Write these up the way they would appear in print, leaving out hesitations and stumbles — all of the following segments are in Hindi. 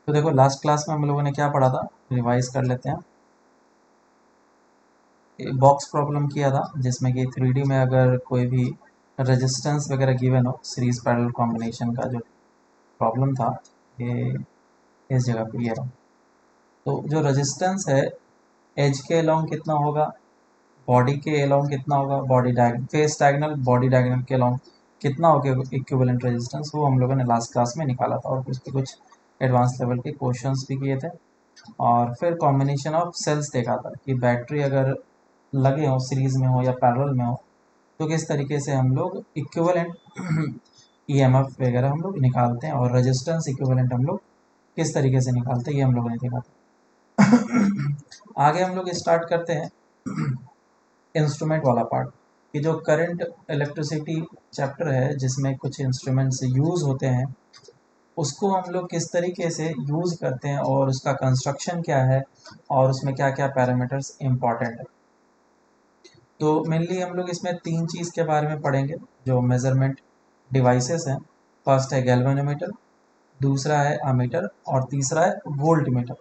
तो देखो लास्ट क्लास में हम लोगों ने क्या पढ़ा था, रिवाइज कर लेते हैं। बॉक्स प्रॉब्लम किया था जिसमें कि 3D में अगर कोई भी रेजिस्टेंस वगैरह गिवन हो, सीरीज पैरेलल कॉम्बिनेशन का जो प्रॉब्लम था, ये इस जगह पे ये रहा। तो जो रेजिस्टेंस है एज के अलोंग कितना होगा, बॉडी के अलोंग कितना होगा, body diagonal face diagonal body diagonal के अलोंग कितना होगा इक्विवेलेंट रेजिस्टेंस, वो हम लोगों ने लास्ट क्लास में निकाला था और उस पर कुछ एडवांस लेवल के क्वेश्चंस भी किए थे। और फिर कॉम्बिनेशन ऑफ सेल्स देखा था कि बैटरी अगर लगे हो, सीरीज में हो या पैरेलल में हो, तो किस तरीके से हम लोग इक्विवेलेंट ईएमएफ वगैरह हम लोग निकालते हैं, और रेजिस्टेंस इक्विवेलेंट हम लोग किस तरीके से निकालते हैं, ये हम लोगों ने देखा था। आगे हम लोग स्टार्ट करते हैं इंस्ट्रूमेंट वाला पार्ट, कि जो करंट इलेक्ट्रिसिटी चैप्टर है जिसमें कुछ इंस्ट्रूमेंट्स यूज़ होते हैं, उसको हम लोग किस तरीके से यूज़ करते हैं और उसका कंस्ट्रक्शन क्या है और उसमें क्या क्या पैरामीटर्स इम्पॉर्टेंट है। तो मेनली हम लोग इसमें तीन चीज़ के बारे में पढ़ेंगे जो मेज़रमेंट डिवाइसेस हैं। फर्स्ट है गैल्वेनोमीटर, दूसरा है अमीटर और तीसरा है वोल्ट मीटर।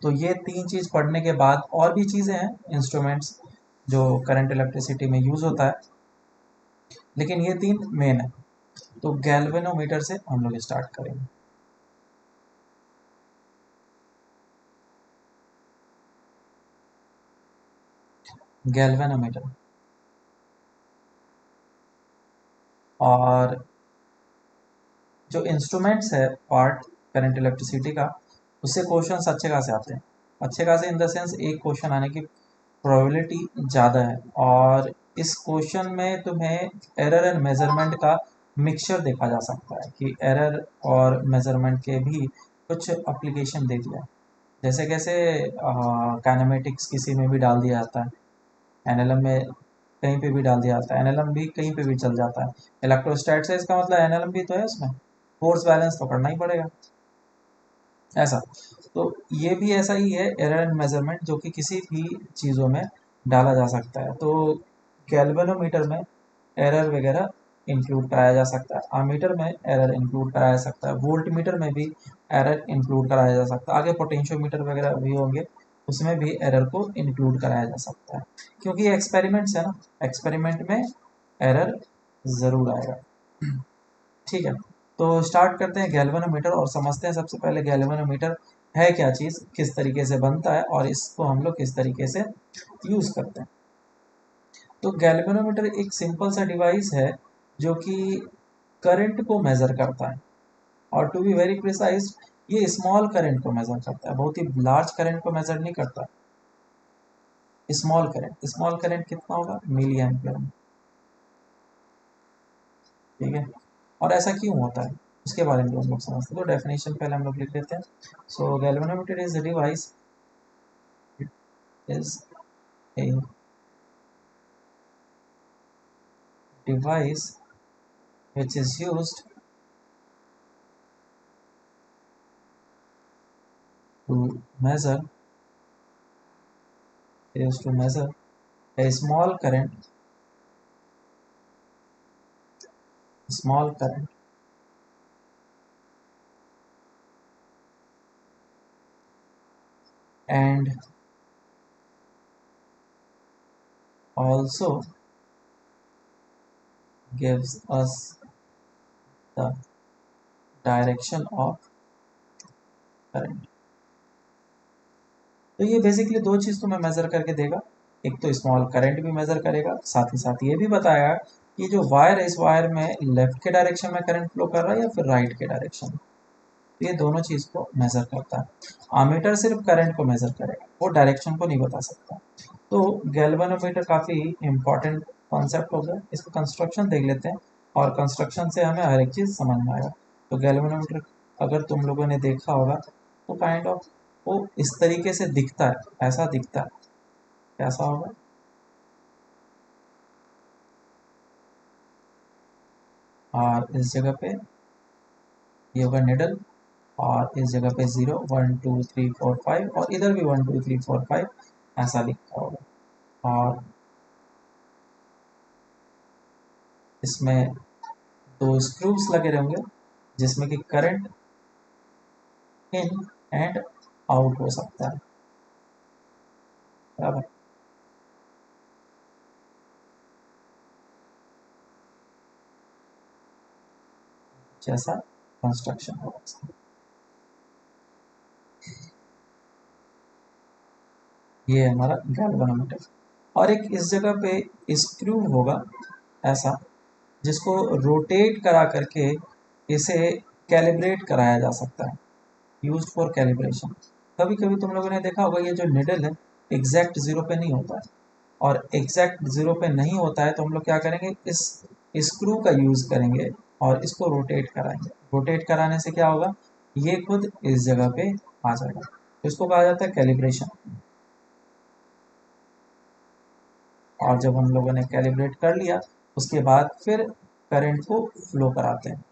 तो ये तीन चीज़ पढ़ने के बाद और भी चीज़ें हैं इंस्ट्रूमेंट्स जो करंट इलेक्ट्रिसिटी में यूज़ होता है, लेकिन ये तीन मेन है। तो गैल्वेनोमीटर से हम लोग स्टार्ट करेंगे। गैल्वेनोमीटर, और जो इंस्ट्रूमेंट्स है पार्ट करंट इलेक्ट्रिसिटी का, उससे क्वेश्चंस अच्छे खासे आते हैं। अच्छे खासे इन द सेंस एक क्वेश्चन आने की प्रोबेबिलिटी ज़्यादा है, और इस क्वेश्चन में तुम्हें एरर एंड मेजरमेंट का मिक्सचर देखा जा सकता है कि एरर और मेजरमेंट के भी कुछ अप्लीकेशन देख लिया। जैसे कैसे काइनेमेटिक्स किसी में भी डाल दिया जाता है, एनएलएम में कहीं पे भी डाल दिया जाता है, एनएलएम भी कहीं पे भी चल जाता है। इलेक्ट्रोस्टैट से इसका मतलब एनएलएम भी तो है, उसमें फोर्स बैलेंस तो करना ही पड़ेगा ऐसा। तो ये भी ऐसा ही है, एरर एंड मेजरमेंट जो कि किसी भी चीज़ों में डाला जा सकता है। तो गैल्वेनोमीटर में एरर वगैरह इंक्लूड कराया जा सकता है, आमीटर में एरर इंक्लूड कराया जा सकता है, वोल्ट मीटर में भी एरर इंक्लूड कराया जा सकता है, आगे पोटेंशियोमीटर वगैरह भी होंगे, उसमें भी एरर को इंक्लूड कराया जा सकता है, क्योंकि ये एक्सपेरिमेंट्स है ना, एक्सपेरिमेंट में एरर ज़रूर आएगा। ठीक है, तो स्टार्ट करते हैं गैल्वेनोमीटर और समझते हैं सबसे पहले गैल्वेनोमीटर है क्या चीज़, किस तरीके से बनता है और इसको हम लोग किस तरीके से यूज़ करते हैं। तो गैल्वेनोमीटर एक सिंपल सा डिवाइस है जो कि करंट को मेज़र करता है, और टू बी वेरी प्रिसाइज ये स्मॉल करंट को मेज़र करता है, बहुत ही लार्ज करंट को मेज़र नहीं करता। स्मॉल करंट कितना होगा, मिली एम्पियर में। ठीक है, और ऐसा क्यों होता है उसके बारे में हम लोग समझते हैं। तो डेफिनेशन पहले हम लोग लिख लेते हैं। So galvanometer is a device, is a device which is used to measure a small current and also gives us the direction of current। तो ये बेसिकली दो चीज़ तुम्हें मेज़र करके देगा, एक तो स्मॉल करंट भी मेज़र करेगा, साथ ही साथ ये भी बताएगा कि जो वायर है इस वायर में लेफ्ट के डायरेक्शन में करंट फ्लो कर रहा है या फिर राइट के डायरेक्शन में। ये दोनों चीज़ को मेज़र करता है। आमीटर सिर्फ करंट को मेज़र करेगा, वो डायरेक्शन को नहीं बता सकता। तो गैल्वेनोमीटर काफ़ी इंपॉर्टेंट कॉन्सेप्ट हो गया, इसको कंस्ट्रक्शन देख लेते हैं और कंस्ट्रक्शन से हमें हर एक चीज़ समझ में आएगा। तो गैल्वेनोमीटर अगर तुम लोगों ने देखा होगा तो काइंड ऑफ वो इस तरीके से दिखता है, ऐसा दिखता है, कैसा होगा, और इस जगह पे ये होगा निडल, और इस जगह पे 0 1 2 3 4 5 और इधर भी 1 2 3 4 5 ऐसा लिखा होगा। और इसमें दो स्क्रूज लगे रहेंगे जिसमें कि करंट इन एंड आउट हो सकता है, बराबर। जैसा कंस्ट्रक्शन होगा, ये हमारा गैल्वेनोमीटर। और एक इस जगह पे स्क्रू होगा ऐसा, जिसको रोटेट करा करके इसे कैलिब्रेट कराया जा सकता है, यूज फॉर कैलिब्रेशन। कभी कभी तुम लोगों ने देखा होगा ये जो निडल है एग्जैक्ट जीरो पे नहीं होता है, और एग्जैक्ट जीरो पे नहीं होता है तो हम लोग क्या करेंगे, इस स्क्रू का यूज करेंगे और इसको रोटेट कराएंगे। रोटेट कराने से क्या होगा, ये खुद इस जगह पे आ जाएगा, तो इसको कहा जाता है कैलिब्रेशन। और जब हम लोगों ने कैलिब्रेट कर लिया उसके बाद फिर करंट को फ्लो कराते हैं,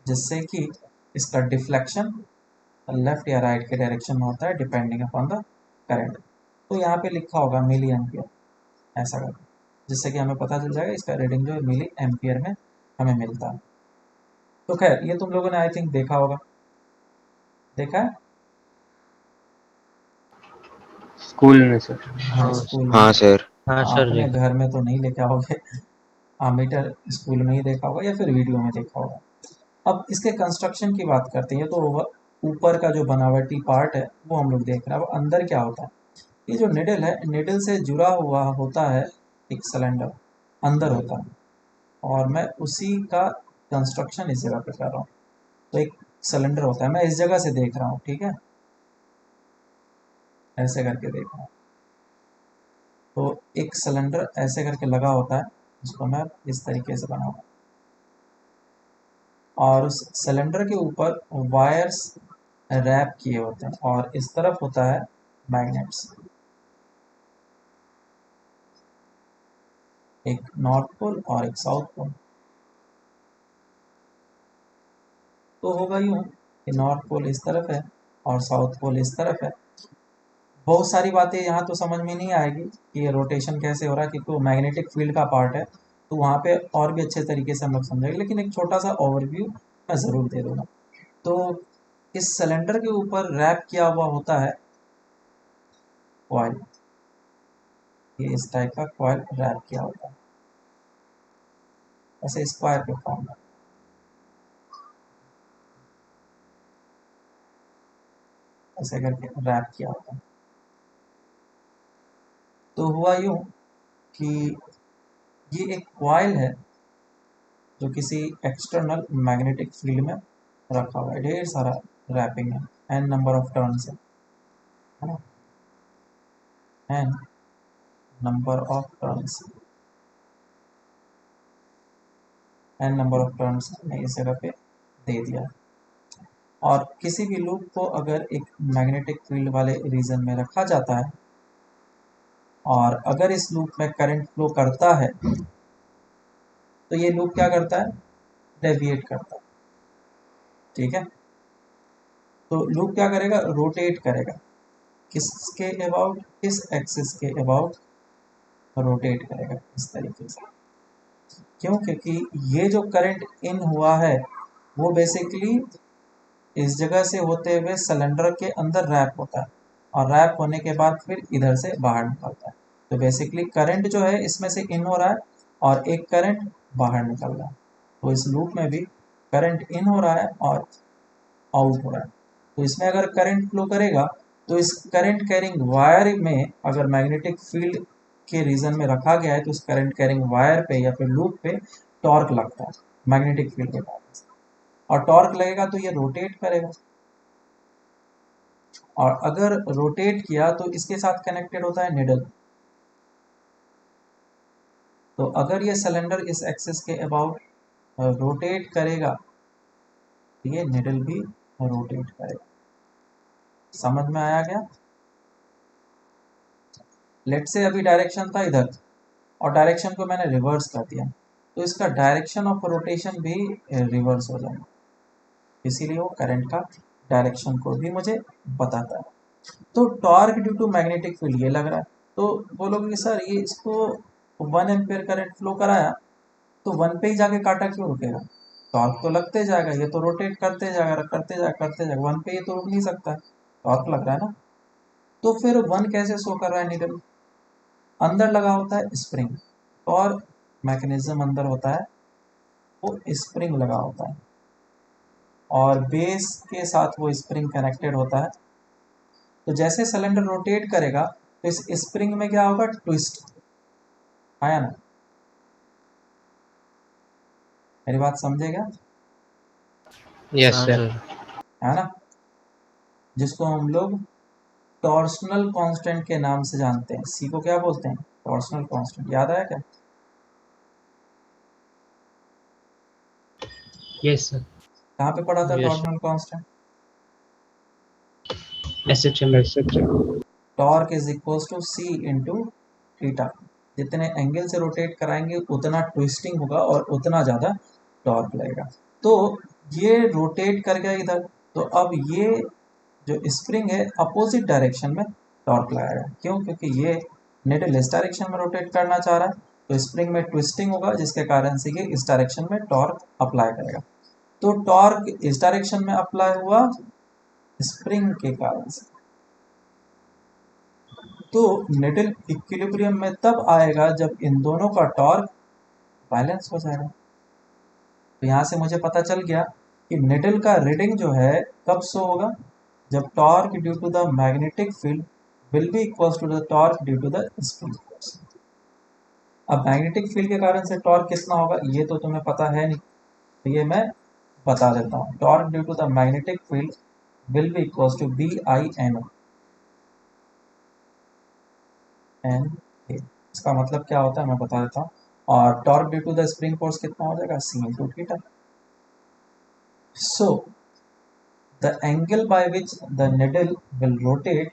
जिससे कि इसका डिफ्लेक्शन लेफ्ट या राइट के डायरेक्शन में होता है डिपेंडिंग अपॉन द करंट। तो यहाँ पे लिखा होगा मिली एम्पियर ऐसा करके, जिससे कि हमें पता चल जाएगा इसका रीडिंग जो है मिली एम्पियर में हमें मिलता है। तो खैर ये तुम लोगों ने आई थिंक देखा होगा, देखा है। स्कूल में सर। हाँ हाँ स्कूल में। हाँ सर। हाँ सर अपने जी। घर में तो नहीं लेके आओगे, मीटर स्कूल में ही देखा होगा या फिर वीडियो में देखा होगा। अब इसके कंस्ट्रक्शन की बात करते हैं, तो ऊपर का जो बनावटी पार्ट है वो हम लोग देख रहे हैं। अब अंदर क्या होता है, ये जो निडल है, निडल से जुड़ा हुआ होता है एक सिलेंडर अंदर होता है, और मैं उसी का कंस्ट्रक्शन इस जगह पे कर रहा हूँ। तो एक सिलेंडर होता है, मैं इस जगह से देख रहा हूँ, ठीक है, ऐसे करके देख रहा हूँ। तो एक सिलेंडर ऐसे करके लगा होता है, उसको मैं इस तरीके से बनाऊंगा, और उस सिलेंडर के ऊपर वायर्स रैप किए होते हैं, और इस तरफ होता है मैग्नेट्स, एक नॉर्थ पोल और एक साउथ पोल। तो होगा यूं कि नॉर्थ पोल इस तरफ है और साउथ पोल इस तरफ है। बहुत सारी बातें यहाँ तो समझ में नहीं आएगी कि ये रोटेशन कैसे हो रहा है, क्योंकि वो मैग्नेटिक फील्ड का पार्ट है, तो वहाँ पे और भी अच्छे तरीके से हम लोग समझेंगे, लेकिन एक छोटा सा ओवरव्यू मैं ज़रूर दे दूँगा। तो इस सिलेंडर के ऊपर रैप किया हुआ होता है कॉइल, ये इस टाइप का कॉइल रैप किया होता है, ऐसे स्क्वायर के फॉर्म में, ऐसे करके रैप किया होता है। तो हुआ यूँ कि ये एक कॉइल है जो किसी एक्सटर्नल मैग्नेटिक फील्ड में रखा हुआ है, ढेर सारा रैपिंग है, एन नंबर ऑफ टर्न्स है ना, N number of turns, N number of turns मैंने इस जगह पे दे दिया। और किसी भी लूप को अगर एक मैग्नेटिक फील्ड वाले रीजन में रखा जाता है, और अगर इस लूप में करंट फ्लो करता है, तो ये लूप क्या करता है, डेविएट करता है, ठीक है। तो लूप क्या करेगा, रोटेट करेगा, किसके अबाउट, किस एक्सिस के अबाउट रोटेट करेगा इस तरीके से। क्यों, क्योंकि ये जो करंट इन हुआ है वो बेसिकली इस जगह से होते हुए सिलेंडर के अंदर रैप होता है, और रैप होने के बाद फिर इधर से बाहर निकलता है। तो बेसिकली करंट जो है इसमें से इन हो रहा है और एक करंट बाहर निकल रहा है। तो इस लूप में भी करंट इन हो रहा है और आउट हो रहा है। तो इसमें अगर करंट फ्लो करेगा तो इस करंट कैरिंग वायर में अगर मैग्नेटिक फील्ड के रीजन में रखा गया है, तो इस करंट कैरिंग वायर पे या फिर लूप पे टॉर्क लगता है मैग्नेटिक फील्ड के कारण से, और टॉर्क लगेगा तो ये रोटेट करेगा, और अगर रोटेट किया तो इसके साथ कनेक्टेड होता है निडल। तो अगर ये सिलेंडर इस एक्सिस के अबाउट रोटेट करेगा तो ये निडल भी रोटेट करेगा। समझ में आया क्या? लेट से अभी डायरेक्शन था इधर और डायरेक्शन को मैंने रिवर्स कर दिया, तो इसका डायरेक्शन ऑफ रोटेशन भी रिवर्स हो जाएगा, इसीलिए वो करंट का डायरेक्शन को भी मुझे बताता है। तो torque due to magnetic field ये लग रहा है, तो बोलोगे कि सर ये इसको 1 एम्पियर करंट फ्लो कराया तो 1 पे ही जाके काटा क्यों रुकेगा, टॉर्क तो लगते जाएगा, ये तो रोटेट करते जाएगा करते जाएगा करते जाएगा, वन पे ये तो रुक नहीं सकता है, टॉर्क लग रहा है ना। तो फिर वन कैसे शो कर रहा है निडल? अंदर लगा होता है स्प्रिंग, और मैकेनिज्म अंदर होता है, वो स्प्रिंग लगा होता है और बेस के साथ वो स्प्रिंग कनेक्टेड होता है। तो जैसे सिलेंडर रोटेट करेगा तो इस स्प्रिंग में क्या होगा, ट्विस्ट आया ना, मेरी बात समझे क्या? यस हाँ सर। सर। है ना, जिसको हम लोग टॉर्सनल कांस्टेंट के नाम से जानते हैं। सी को क्या बोलते हैं, टॉर्सनल कांस्टेंट, याद आया क्या? Yes sir. कहाँ पे पढ़ा था yes torsional constant? SHM. Torque is equal to C into theta. जितने एंगल से रोटेट कराएंगे उतना ट्विस्टिंग होगा और उतना ज़्यादा टॉर्क लगेगा। तो ये रोटेट कर गया इधर, तो अब ये जो स्प्रिंग है अपोजिट डायरेक्शन में टॉर्क लगाएगा। क्यों? क्योंकि ये निडल इस डायरेक्शन में रोटेट करना चाह रहा है, तो स्प्रिंग में ट्विस्टिंग होगा जिसके कारण से ये इस डायरेक्शन में टॉर्क अप्लाई करेगा। तो टॉर्क इस डायरेक्शन में अप्लाई हुआ स्प्रिंग के कारण से, तो निडल इक्विलिब्रियम में तब आएगा जब इन दोनों का टॉर्क बैलेंस हो जाएगा। तो यहाँ से मुझे पता चल गया कि निडल का रीडिंग जो है कब शो होगा, जब torque due to the magnetic field will be equal to the torque due to the spring force. अब मैग्नेटिक फील्ड के कारण से टॉर्क कितना होगा ये तो तुम्हें पता है नहीं, तो ये मैं बता देता हूँ। Torque due to the magnetic field will be equal to B I N N A. इसका मतलब क्या होता है मैं बता देता हूँ। और torque due to the spring force कितना हो जाएगा, C into theta. So the angle by which the needle will rotate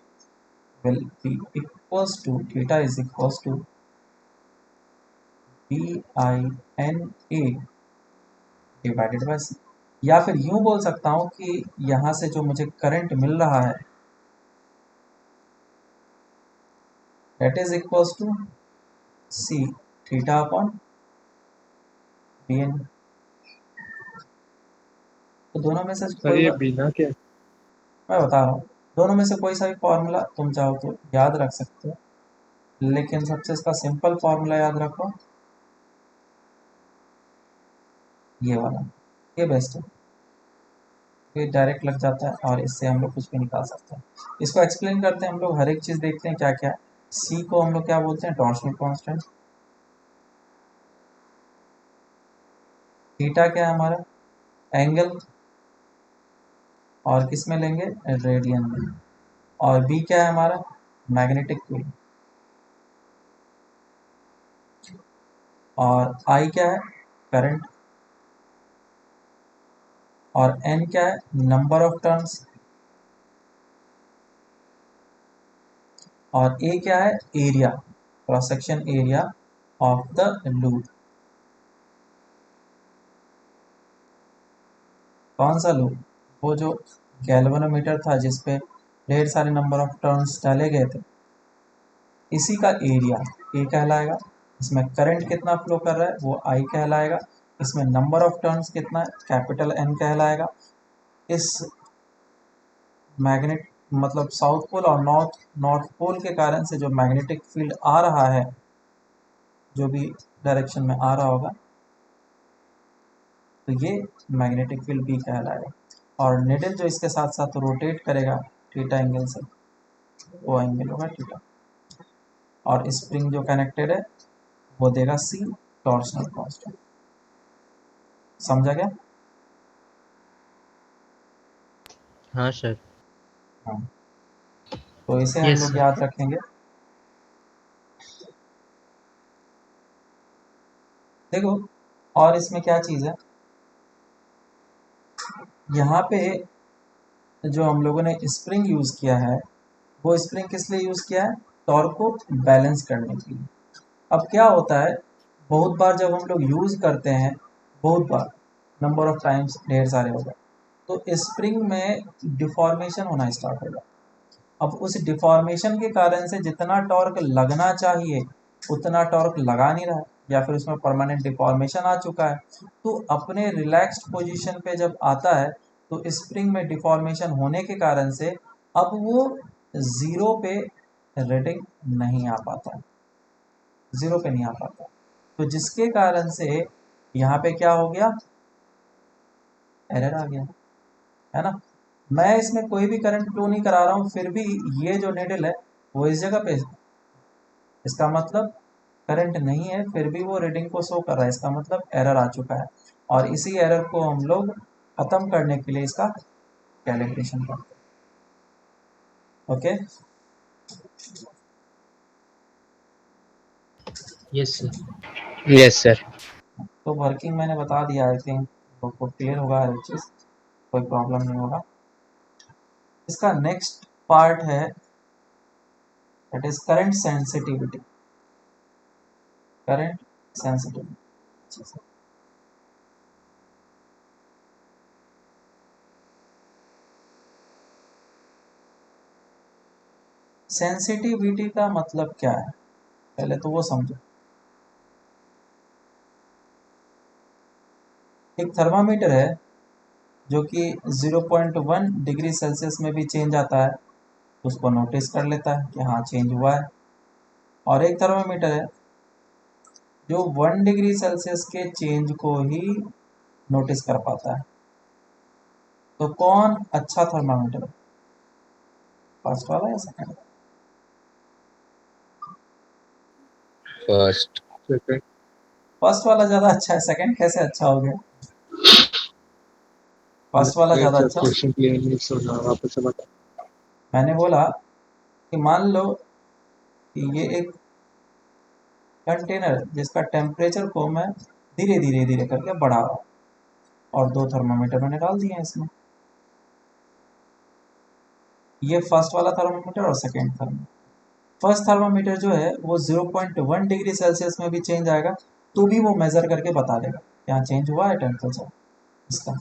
will be equals to theta is equals to b I n a divided by c। या फिर यूं बोल सकता हूं कि यहां से जो मुझे करंट मिल रहा है that is equals to c theta upon bn। तो दोनों में से सर कोई ये बिना क्या? मैं बता रहा हूँ, दोनों में से कोई सा भी फॉर्मूला तुम चाहो तो याद रख सकते हो, लेकिन सबसे इसका सिंपल फॉर्मूला याद रखो, ये वाला, ये बेस्ट है, ये डायरेक्ट लग जाता है और इससे हम लोग कुछ भी निकाल सकते हैं। इसको एक्सप्लेन करते हैं हम लोग, हर एक चीज़ देखते हैं क्या क्या है। सी को हम लोग क्या बोलते हैं, टॉर्शनल कांस्टेंट। थीटा क्या है हमारा, एंगल, और किस में लेंगे, रेडियन में। और बी क्या है हमारा, मैग्नेटिक फील्ड। और आई क्या है, करंट। और एन क्या है, नंबर ऑफ टर्न्स। और ए क्या है, area, cross section area of the loop. कौन सा लूप, वो जो गैल्वेनोमीटर था जिसपे ढेर सारे नंबर ऑफ टर्न्स डाले गए थे, इसी का एरिया ए कहलाएगा। इसमें करंट कितना फ्लो कर रहा है वो आई कहलाएगा। इसमें नंबर ऑफ टर्न्स कितना है, कैपिटल एन कहलाएगा। इस मैग्नेट मतलब साउथ पोल और नॉर्थ नॉर्थ पोल के कारण से जो मैग्नेटिक फील्ड आ रहा है, जो भी डायरेक्शन में आ रहा होगा, तो ये मैग्नेटिक फील्ड बी कहलाएगा। और निडल जो इसके साथ साथ रोटेट करेगा थीटा एंगल से, वो एंगल होगा थीटा। और स्प्रिंग जो कनेक्टेड है वो देगा सी, टॉर्सनल कांस्टेंट। समझा क्या? हाँ सर। हाँ, तो इसे हम यस लोग सर। याद रखेंगे। देखो और इसमें क्या चीज़ है, यहाँ पे जो हम लोगों ने स्प्रिंग यूज़ किया है, वो स्प्रिंग किस लिए यूज़ किया है, टॉर्क को बैलेंस करने के लिए। अब क्या होता है, बहुत बार जब हम लोग यूज़ करते हैं, बहुत बार, नंबर ऑफ टाइम्स ढेर सारे हो गए, तो स्प्रिंग में डिफॉर्मेशन होना स्टार्ट हो जाता है। अब उस डिफॉर्मेशन के कारण से जितना टॉर्क लगना चाहिए उतना टॉर्क लगा नहीं रहा है। या फिर उसमें परमानेंट डिफॉर्मेशन आ चुका है, तो अपने रिलैक्स्ड पोजीशन पे जब आता है तो स्प्रिंग में डिफॉर्मेशन होने के कारण से अब वो ज़ीरो पे रीडिंग नहीं आ पाता, ज़ीरो पे नहीं आ पाता। तो जिसके कारण से यहाँ पे क्या हो गया, एरर आ गया, है ना। मैं इसमें कोई भी करंट फ्लो नहीं करा रहा हूँ, फिर भी ये जो निडल है वो इस जगह पे, इसका मतलब करंट नहीं है, फिर भी वो रीडिंग को शो कर रहा है, इसका मतलब एरर आ चुका है। और इसी एरर को हम लोग खत्म करने के लिए इसका कैलिब्रेशन करते हैं। Okay, yes sir. Yes sir. तो वर्किंग मैंने बता दिया, आई थिंक आपको क्लियर होगा हर चीज़, कोई प्रॉब्लम नहीं होगा। इसका नेक्स्ट पार्ट है that is current sensitivity, current sensitivity. Sensitivity का मतलब क्या है, पहले तो वो समझो। एक थर्मामीटर है जो कि 0.1 डिग्री सेल्सियस में भी चेंज आता है, उसको नोटिस कर लेता है कि हाँ चेंज हुआ है। और एक थर्मामीटर है जो 1 डिग्री सेल्सियस के चेंज को ही नोटिस कर पाता है। तो कौन अच्छा थर्मामीटर है, फर्स्ट वाला या सेकंड? फर्स्ट। सेकंड। फर्स्ट वाला ज़्यादा अच्छा है, सेकंड कैसे अच्छा हो गया? फर्स्ट वाला नहीं ज़्यादा सर, अच्छा। क्वेश्चन क्लियर नहीं सुना, वापस से बता। मैंने बोला कि मान लो कि ये एक कंटेनर जिसका टेम्परेचर को मैं धीरे धीरे धीरे करके बढ़ा रहा हूँ, और दो थर्मामीटर मैंने डाल दिए हैं इसमें। ये फर्स्ट वाला थर्मामीटर और सेकेंड थर्मामीटर। फर्स्ट थर्मामीटर जो है वो 0.1 डिग्री सेल्सियस में भी चेंज आएगा तो भी वो मेजर करके बता देगा यहाँ चेंज हुआ है टेम्परेचर इसका।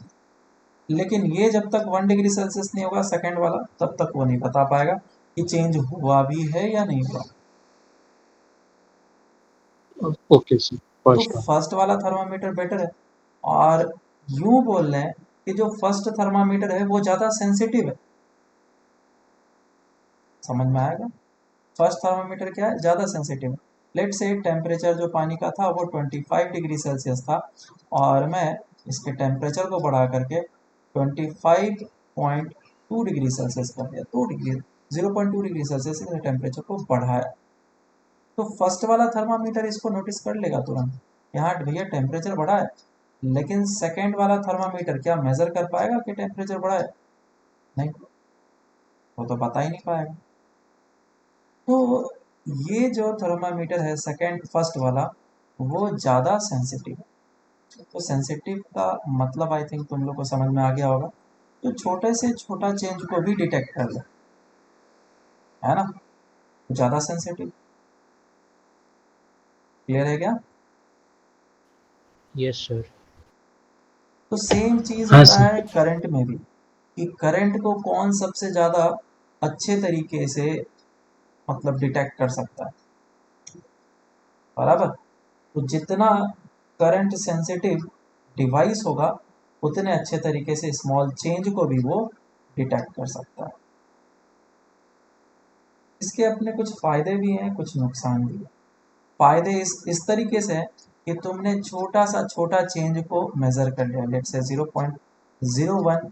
लेकिन ये जब तक 1 डिग्री सेल्सियस नहीं होगा सेकेंड वाला, तब तक वो नहीं बता पाएगा कि चेंज हुआ भी है या नहीं हुआ। ओके सर, तो फर्स्ट वन। फर्स्ट वाला थर्मामीटर बेटर है। और यूं बोल रहे हैं कि जो फर्स्ट थर्मामीटर है वो ज़्यादा सेंसिटिव है। समझ में आएगा, फर्स्ट थर्मामीटर क्या है, ज़्यादा सेंसिटिव है। लेट से टेम्परेचर जो पानी का था वो 25 डिग्री सेल्सियस था, और मैं इसके टेम्परेचर को बढ़ा करके 25.2 डिग्री सेल्सियस कर दिया, 2 डिग्री, 0.2 डिग्री सेल्सियस इसने टेम्परेचर को बढ़ाया। तो फर्स्ट वाला थर्मामीटर इसको नोटिस कर लेगा तुरंत, यहाँ भैया टेम्परेचर बढ़ा है। लेकिन सेकेंड वाला थर्मामीटर क्या मेजर कर पाएगा कि टेम्परेचर बढ़ा है? नहीं, वो तो बता ही नहीं पाएगा। तो ये जो थर्मामीटर है सेकेंड फर्स्ट वाला वो ज़्यादा सेंसिटिव है। तो सेंसिटिव का मतलब आई थिंक तुम लोग को समझ में आ गया होगा। तो छोटे से छोटा चेंज को भी डिटेक्ट कर ले, है ना, ज़्यादा सेंसिटिव। क्लियर है क्या? Yes sir. तो सेम चीज़ हाँ होता सर। है करंट में भी, कि करंट को कौन सबसे ज़्यादा अच्छे तरीके से मतलब डिटेक्ट कर सकता है, बराबर। तो जितना करंट सेंसिटिव डिवाइस होगा उतने अच्छे तरीके से स्मॉल चेंज को भी वो डिटेक्ट कर सकता है। इसके अपने कुछ फ़ायदे भी हैं, कुछ नुकसान भी हैं। फ़ायदे इस तरीके से है कि तुमने छोटा सा छोटा चेंज को मेज़र कर लिया, लेट से 0.01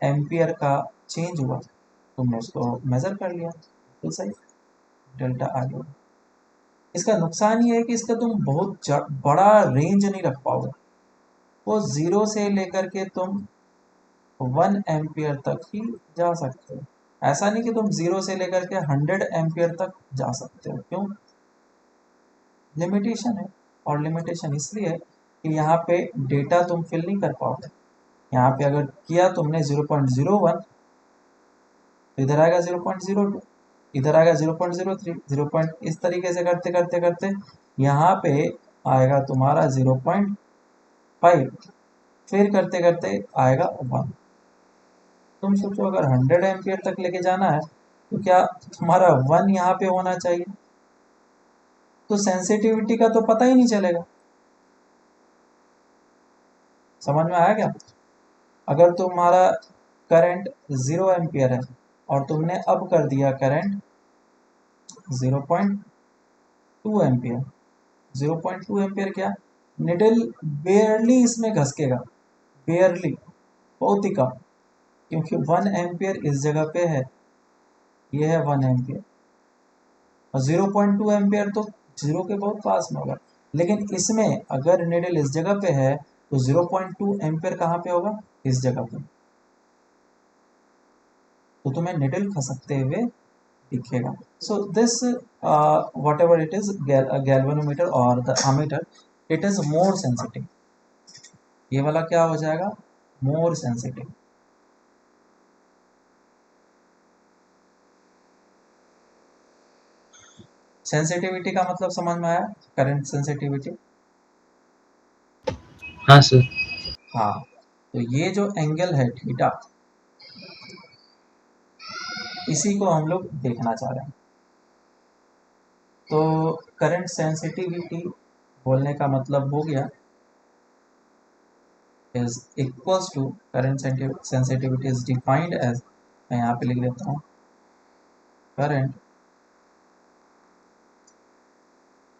एम्पियर का चेंज हुआ, तुमने उसको मेज़र कर लिया, तो सही, डेल्टा आ गया। इसका नुकसान ये है कि इसका तुम बहुत बड़ा रेंज नहीं रख पाओगे। वो ज़ीरो से लेकर के तुम 1 एम्पियर तक ही जा सकते हो। ऐसा नहीं कि तुम ज़ीरो से लेकर के 100 एम्पियर तक जा सकते हो, क्यों? लिमिटेशन है। और लिमिटेशन इसलिए है कि यहाँ पे डेटा तुम फिल नहीं कर पाओगे। यहाँ पे अगर किया तुमने 0.01, तो इधर आएगा 0.02, इधर आएगा 0.03, 0. इस तरीके से करते करते करते यहाँ पे आएगा तुम्हारा 0.5, फिर करते करते आएगा 1। तुम सोचो अगर 100 एम्पियर तक लेके जाना है तो क्या तुम्हारा 1 यहाँ पे होना चाहिए? तो सेंसिटिविटी का तो पता ही नहीं चलेगा। समझ में आया क्या? अगर तुम्हारा करंट 0 एम्पियर है और तुमने अब कर दिया करंट 0.2 एम्पियर, 0.2 एम्पियर क्या, निडल बेयरली इसमें घसकेगा, बेयरली, बहुत ही कम, क्योंकि 1 एम्पियर इस जगह पे है, ये है 1 एम्पियर, और 0.2 एम्पियर तो जीरो के बहुत पास में होगा। लेकिन इसमें अगर निडल इस जगह पे है तो 0.2 एम्पियर कहाँ पे होगा, इस जगह पे, तो तुम्हें निडल खसकते हुए दिखेगा। So this whatever it is, galvanometer और the ammeter, it is more sensitive. ये वाला क्या हो जाएगा, मोर सेंसिटिव। सेंसिटिविटी का मतलब समझ में आया, करंट सेंसिटिविटी। हाँ सर। हाँ, तो ये जो एंगल है थीटा, इसी को हम लोग देखना चाह रहे हैं। तो करंट सेंसिटिविटी बोलने का मतलब हो गया is equals to, current sensitivity is defined as, मैं यहाँ पे लिख देता हूँ, current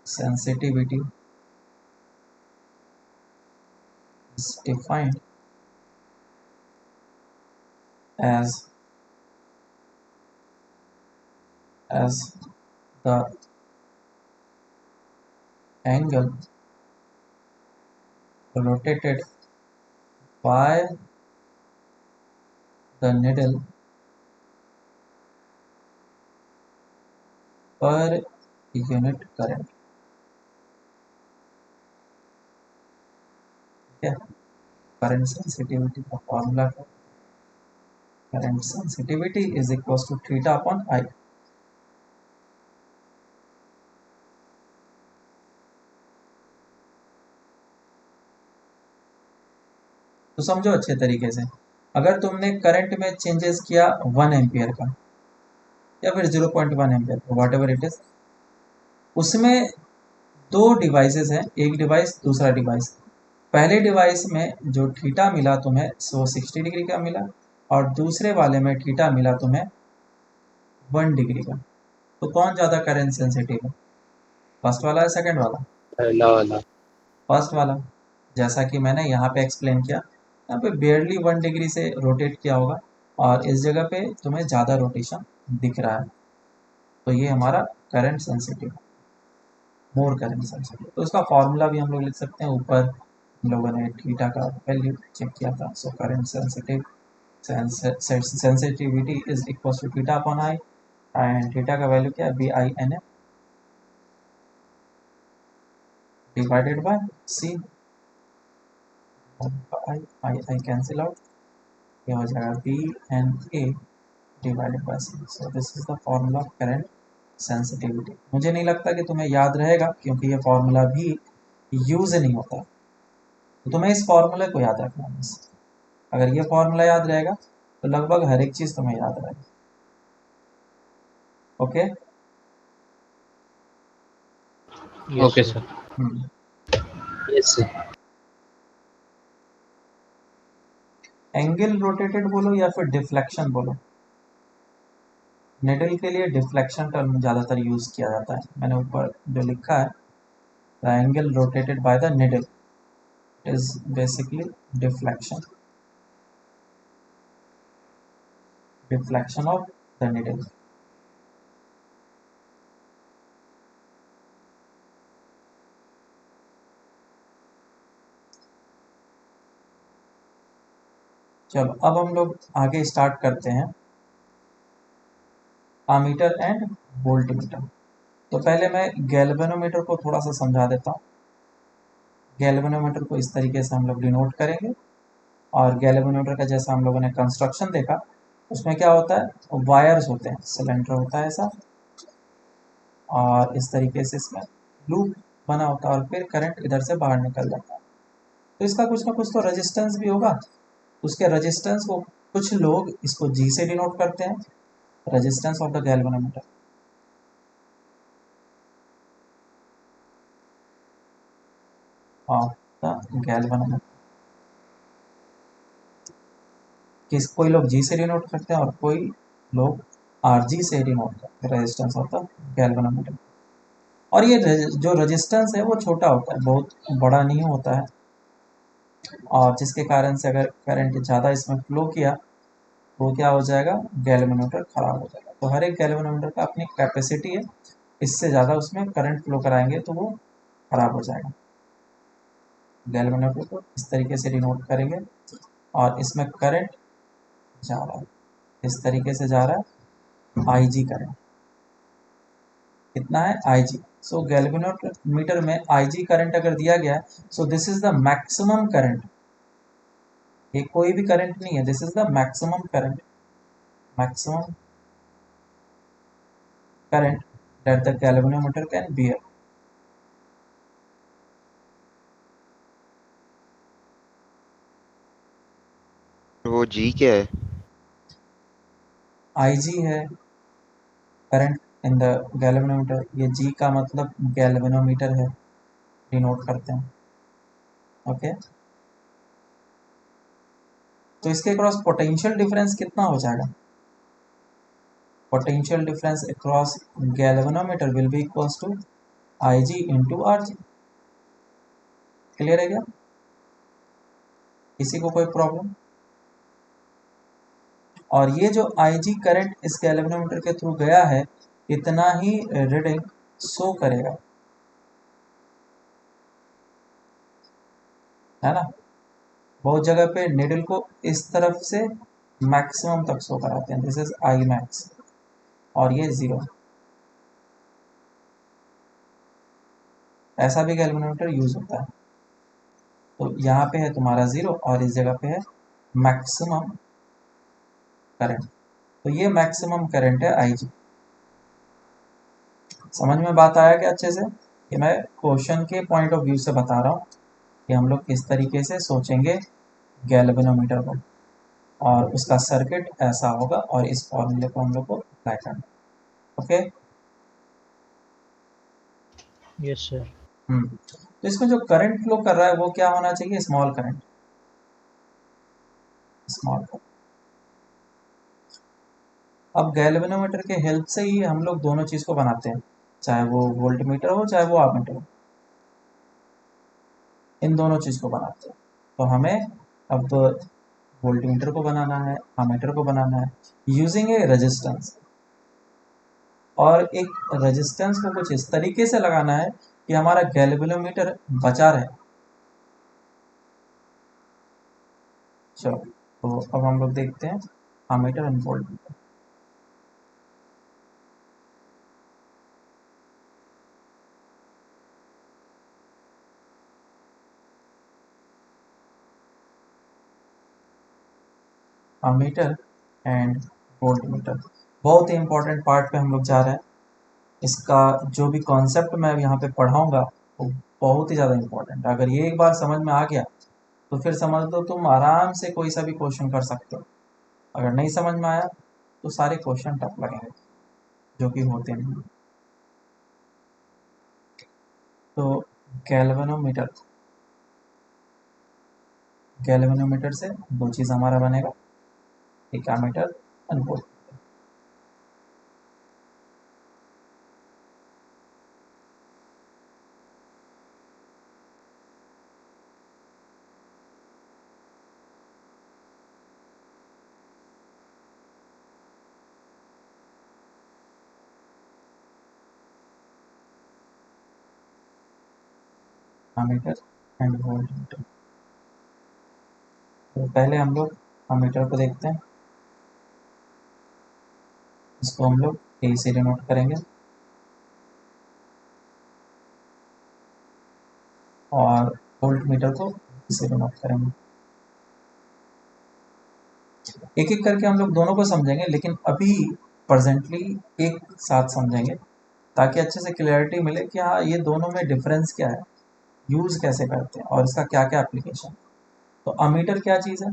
sensitivity is defined as the angle rotated by the needle per unit current। ठीक है, करंट सेंसिटिविटी का फॉर्मूला है, current sensitivity is equal to theta upon I. तो समझो अच्छे तरीके से, अगर तुमने करंट में चेंजेस किया 1 एम्पियर का या फिर 0.1 एम्पियर का, वॉट एवर इट इज, उसमें दो डिवाइसेस हैं, एक डिवाइस दूसरा डिवाइस। पहले डिवाइस में जो थीटा मिला तुम्हें वो 60 डिग्री का मिला, और दूसरे वाले में थीटा मिला तुम्हें 1 डिग्री का। तो कौन ज़्यादा करंट सेंसिटिव है, फर्स्ट वाला या सेकंड वाला? पहला वाला। फर्स्ट वाला। जैसा कि मैंने यहाँ पे एक्सप्लेन किया, यहाँ पे बेयरली 1 डिग्री से रोटेट किया होगा और इस जगह पे तुम्हें ज़्यादा रोटेशन दिख रहा है, तो ये हमारा करंट सेंसिटिव, मोर करंट सेंसिटिव। तो इसका फॉर्मूला भी हम लोग लिख सकते हैं, ऊपर हम लोगों ने थीटा का वैल्यू चेक किया था। So current sensitive sensitivity is equal to theta upon I, and theta का वैल्यू क्या है, B I N A divided by C, I I I cancel out, ये हो जाएगा B N A divided by C. So this is the formula of current sensitivity. मुझे नहीं लगता कि तुम्हें याद रहेगा, क्योंकि ये फॉर्मूला भी यूज नहीं होता, तो तुम्हें इस फॉर्मूले को याद रखना है बस। अगर ये फॉर्मूला याद रहेगा तो लगभग हर एक चीज तुम्हें याद रहेगी। Okay. Okay sir. Yes sir. Angle rotated बोलो या फिर डिफ्लेक्शन बोलो, निडल के लिए डिफ्लेक्शन टर्म ज़्यादातर यूज किया जाता है। मैंने ऊपर जो लिखा है, the angle rotated by the needle is basically deflection, deflection of the needle. चलो अब हम लोग आगे स्टार्ट करते हैं, अमीटर एंड वोल्टमीटर। तो पहले मैं गैल्वेनोमीटर को थोड़ा सा समझा देता हूँ। गैल्वेनोमीटर को इस तरीके से हम लोग डिनोट करेंगे, और गैल्वेनोमीटर का जैसा हम लोगों ने कंस्ट्रक्शन देखा, उसमें क्या होता है, वायर्स होते हैं, सिलेंडर होता है ऐसा, और इस तरीके से इसमें लूप बना होता है, और फिर करंट इधर से बाहर निकल जाता है। तो इसका कुछ ना कुछ तो रेजिस्टेंस भी होगा। उसके रेजिस्टेंस को कुछ लोग इसको जी से डिनोट करते हैं, resistance of the galvanometer. Of the galvanometer. कोई लोग जी से डिनोट करते हैं और कोई लोग आरजी से डिनोट करते हैं रेजिस्टेंस ऑफ द गैल्वेनोमीटर। और ये जो रेजिस्टेंस है वो छोटा होता है, बहुत बड़ा नहीं होता है, और जिसके कारण से अगर करंट ज़्यादा इसमें फ्लो किया तो क्या हो जाएगा, गैल्वेनोमीटर खराब हो जाएगा। तो हर एक गैल्वेनोमीटर का अपनी कैपेसिटी है, इससे ज़्यादा उसमें करंट फ्लो कराएंगे तो वो खराब हो जाएगा। गैल्वेनोमीटर को इस तरीके से डिनोट करेंगे, और इसमें करंट जा रहा है, इस तरीके से जा रहा है आईजी करंट। कितना है, आईजी। सो गैल्वेनोमीटर में आईजी करंट अगर दिया गया है, सो this is the maximum current. ये कोई भी करंट नहीं है, this is the maximum current, maximum current that the galvanometer can bear. वो जी क्या है? Ig है करंट इन द गैल्वेनोमीटर। ये G का मतलब गैल्वेनोमीटर है, डिनोट करते हैं। ओके, तो इसके अक्रॉस पोटेंशियल डिफरेंस कितना हो जाएगा, potential difference across galvanometer will be equals to Ig into Rg। Clear है क्या, किसी को कोई प्रॉब्लम? और ये जो Ig करंट इस गैल्वेनोमीटर के थ्रू गया है, इतना ही रीडिंग शो करेगा, है ना। बहुत जगह पे निडल को इस तरफ से मैक्सिमम तक शो कराते हैं, दिस इज आई मैक्स, और ये 0। ऐसा भी गैल्वेनोमीटर यूज होता है। तो यहाँ पे है तुम्हारा 0 और इस जगह पे है मैक्सिमम करंट। तो ये मैक्सिमम करंट है Ig। समझ में बात आया क्या अच्छे से? कि मैं क्वेश्चन के पॉइंट ऑफ व्यू से बता रहा हूँ कि हम लोग किस तरीके से सोचेंगे गैल्वेनोमीटर को, और उसका सर्किट ऐसा होगा, और इस फॉर्मूले को हम लोग को अप्लाई करना। Okay, yes sir. तो इसमें जो करंट फ्लो कर रहा है वो क्या होना चाहिए, स्मॉल करंट, स्मॉल करंट। अब गैल्वेनोमीटर के हेल्प से ही हम लोग दोनों चीज को बनाते हैं, चाहे वो वोल्टमीटर हो चाहे वो आमीटर हो, इन दोनों चीज को बनाते हैं। तो हमें अब वोल्टमीटर को बनाना है, आमीटर को बनाना है, यूजिंग ए रेजिस्टेंस। और एक रेजिस्टेंस को कुछ इस तरीके से लगाना है कि हमारा गैल्वेनोमीटर बचा रहे। चलो, तो अब हम लोग देखते हैं ammeter and voltmeter. Ammeter and voltmeter बहुत ही इंपॉर्टेंट पार्ट पे हम लोग जा रहे हैं। इसका जो भी कॉन्सेप्ट मैं यहाँ पे पढ़ाऊंगा वो बहुत ही ज़्यादा इंपॉर्टेंट है। अगर ये एक बार समझ में आ गया तो फिर समझ लो तुम आराम से कोई सा भी क्वेश्चन कर सकते हो। अगर नहीं समझ में आया तो सारे क्वेश्चन टफ लगेंगे, जो कि होते नहीं। तो गैल्वेनोमीटर, गैल्वेनोमीटर से दो चीज़ हमारा बनेगा, एक ammeter and volt. Ammeter and voltmeter. तो पहले हम लोग एमीटर को देखते हैं, इसको हम लोग ए से डिनोट करेंगे, और वोल्ट मीटर को इसे डिनोट करेंगे। एक एक करके हम लोग दोनों को समझेंगे, लेकिन अभी प्रेजेंटली एक साथ समझेंगे ताकि अच्छे से क्लियरिटी मिले कि हाँ ये दोनों में डिफरेंस क्या है, यूज कैसे करते हैं, और इसका क्या क्या एप्लीकेशन। तो अमीटर क्या चीज़ है,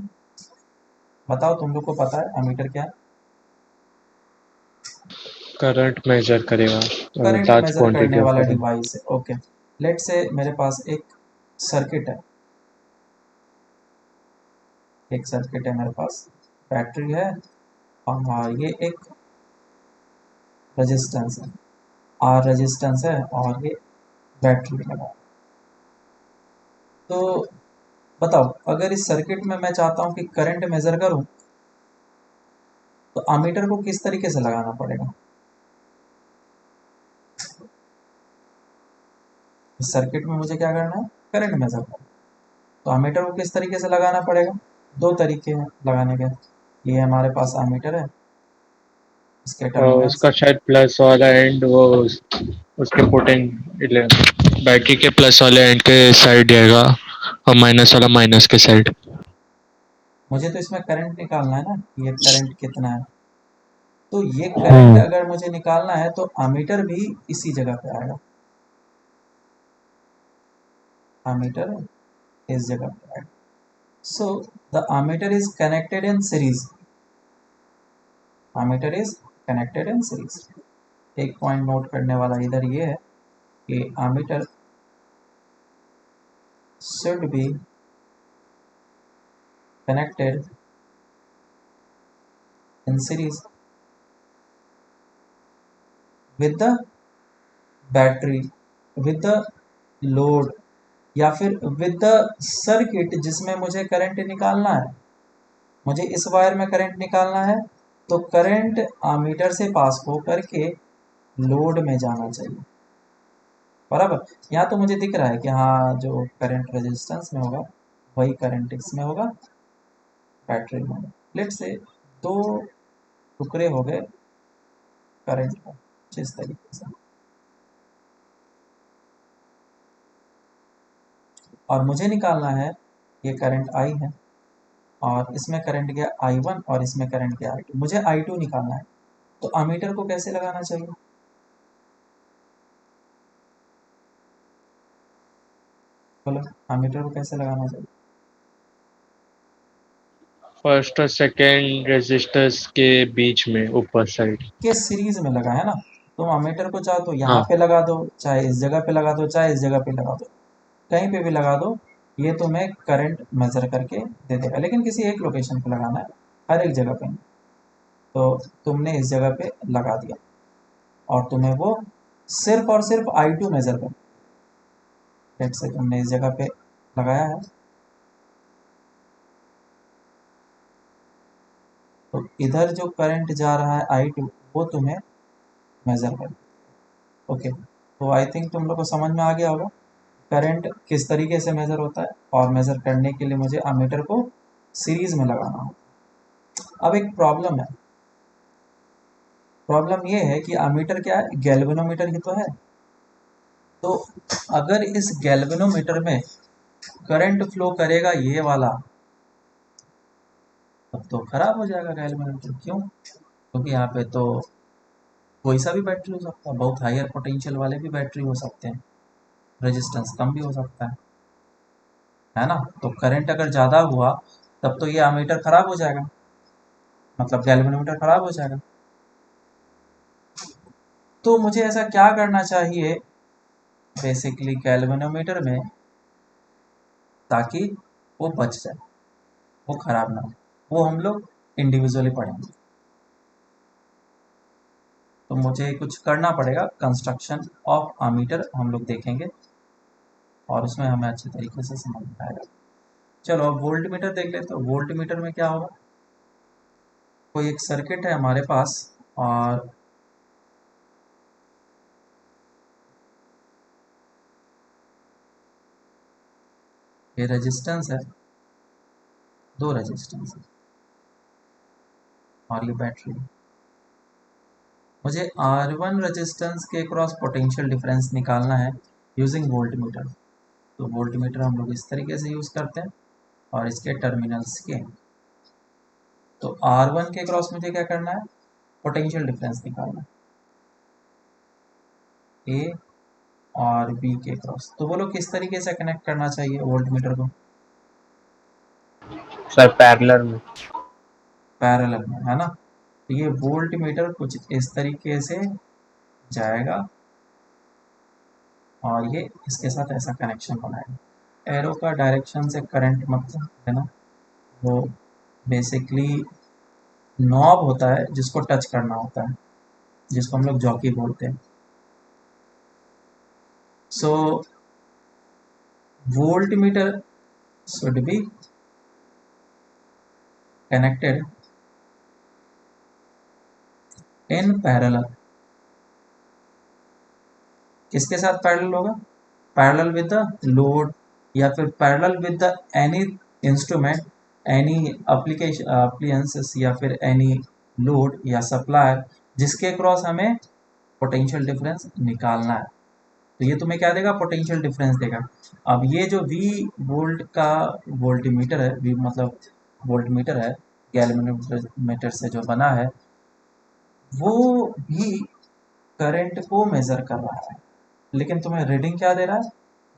बताओ, तुम लोग को पता है अमीटर क्या है? करंट मेजर करेगा करंट लार्ज मेजर क्वांटिटी करने ऑफ वाला करंट। डिवाइस है। ओके, लेट से मेरे पास एक सर्किट है, एक सर्किट है मेरे पास, बैटरी है और ये एक रेजिस्टेंस है, आर रेजिस्टेंस है और ये बैटरी लगा। तो बताओ, अगर इस सर्किट में मैं चाहता हूँ कि करंट मेजर करूँ तो अमीटर को किस तरीके से लगाना पड़ेगा? इस सर्किट में मुझे क्या करना है? करंट मेजर करना। तो अमीटर को किस तरीके से लगाना पड़ेगा? दो तरीके हैं लगाने के। ये हमारे पास अमीटर है, इसके और टर्मिनल्स उसका शायद प्लस वाला एंड वो उसके बैटरी के प्लस वाले एंड के साइड जाएगा और माइनस वाला माइनस के साइड। मुझे तो इसमें करंट निकालना है ना, ये करंट कितना है। तो ये करंट अगर मुझे निकालना है तो अमीटर भी इसी जगह पे आएगा, अमीटर इस जगह पे आएगा। So the ammeter is connected in series, ammeter is connected in series. एक पॉइंट नोट करने वाला इधर ये है कि ammeter should be connected in series with the battery, with the load या फिर with the circuit जिसमें मुझे करंट निकालना है। मुझे इस वायर में करंट निकालना है तो करंट अमीटर से पास हो करके लोड में जाना चाहिए, बराबर। यहाँ तो मुझे दिख रहा है कि हाँ, जो करंट रेजिस्टेंस में होगा वही करंट इसमें होगा, बैटरी में। लेट से दो टुकड़े हो गए करंट का जिस तरीके से, और मुझे निकालना है, ये करंट आई है और इसमें करंट गया I1 और इसमें करंट गया I2, मुझे I2 निकालना है। तो अमीटर को कैसे लगाना चाहिए? बोलो, अमीटर को कैसे लगाना चाहिए? फर्स्ट और सेकेंड रेजिस्टर्स के बीच में ऊपर साइड। के सीरीज में लगा है ना, तुम अमीटर को चाहो तो यहाँ हाँ पे लगा दो, चाहे इस जगह पे लगा दो, चाहे इस जगह पे लगा दो, कहीं पे भी लगा दो, ये तुम्हें करंट मेजर करके दे देगा। लेकिन किसी एक लोकेशन पे लगाना है, हर एक जगह पे नहीं। तो तुमने इस जगह पे लगा दिया और तुम्हें वो सिर्फ और सिर्फ I2 मेजर कर, लेट से तुमने इस जगह पे लगाया है तो इधर जो करंट जा रहा है I2 वो तुम्हें मेजर कर। ओके, तो आई थिंक तुम लोग को समझ में आ गया होगा करंट किस तरीके से मेजर होता है, और मेजर करने के लिए मुझे अमीटर को सीरीज में लगाना होगा। अब एक प्रॉब्लम है, प्रॉब्लम ये है कि अमीटर क्या है? गैल्वेनोमीटर ही तो है। तो अगर इस गैल्वेनोमीटर में करंट फ्लो करेगा ये वाला, तब तो खराब हो जाएगा गैल्वेनोमीटर। क्यों? क्योंकि यहाँ पे तो कोई सा भी बैटरी हो सकता है, बहुत हायर पोटेंशियल वाले भी बैटरी हो सकते हैं, रेजिस्टेंस कम भी हो सकता है ना। तो करंट अगर ज़्यादा हुआ तब तो ये अमीटर खराब हो जाएगा, मतलब गैल्वेनोमीटर खराब हो जाएगा। तो मुझे ऐसा क्या करना चाहिए बेसिकली गैल्वेनोमीटर में ताकि वो बच जाए, वो खराब ना हो? वो हम लोग इंडिविजुअली पढ़ेंगे। तो मुझे कुछ करना पड़ेगा, कंस्ट्रक्शन ऑफ अमीटर हम लोग देखेंगे और उसमें हमें अच्छे तरीके से समझ में आएगा। चलो अब वोल्ट मीटर देख लेते हैं। तो वोल्ट मीटर में क्या होगा? कोई एक सर्किट है हमारे पास और ये रेजिस्टेंस है, दो रेजिस्टेंस है और ये बैटरी है। मुझे R1 रेजिस्टेंस के क्रॉस पोटेंशियल डिफरेंस निकालना है यूजिंग वोल्ट मीटर। तो वोल्ट मीटर हम लोग इस तरीके से यूज़ करते हैं और इसके टर्मिनल्स के। तो R1 के क्रॉस मुझे क्या करना है? पोटेंशियल डिफरेंस निकालना है ए और बी के क्रॉस। तो बोलो किस तरीके से कनेक्ट करना चाहिए वोल्ट मीटर को? सर पैरेलल में। पैरेलल में, है ना। तो ये वोल्ट मीटर कुछ इस तरीके से जाएगा और ये इसके साथ ऐसा कनेक्शन बनाएगा। एरो का डायरेक्शन से करंट मतलब है ना, वो बेसिकली नॉब होता है जिसको टच करना होता है, जिसको हम लोग जॉकी बोलते हैं। So voltmeter should be connected in parallel. किसके साथ पैरेलल होगा? पैरेलल विद द लोड, या फिर parallel with the any instrument, any application appliances, या फिर एनी लोड या सप्लायर जिसके क्रॉस हमें पोटेंशियल डिफरेंस निकालना है। तो ये तुम्हें क्या देगा? पोटेंशियल डिफरेंस देगा। अब ये जो वी वोल्ट का वोल्टमीटर है, वी मतलब वोल्टमीटर है, गैल्वेनोमीटर से जो बना है, वो भी करंट को मेजर कर रहा है, लेकिन तुम्हें रीडिंग क्या दे रहा है?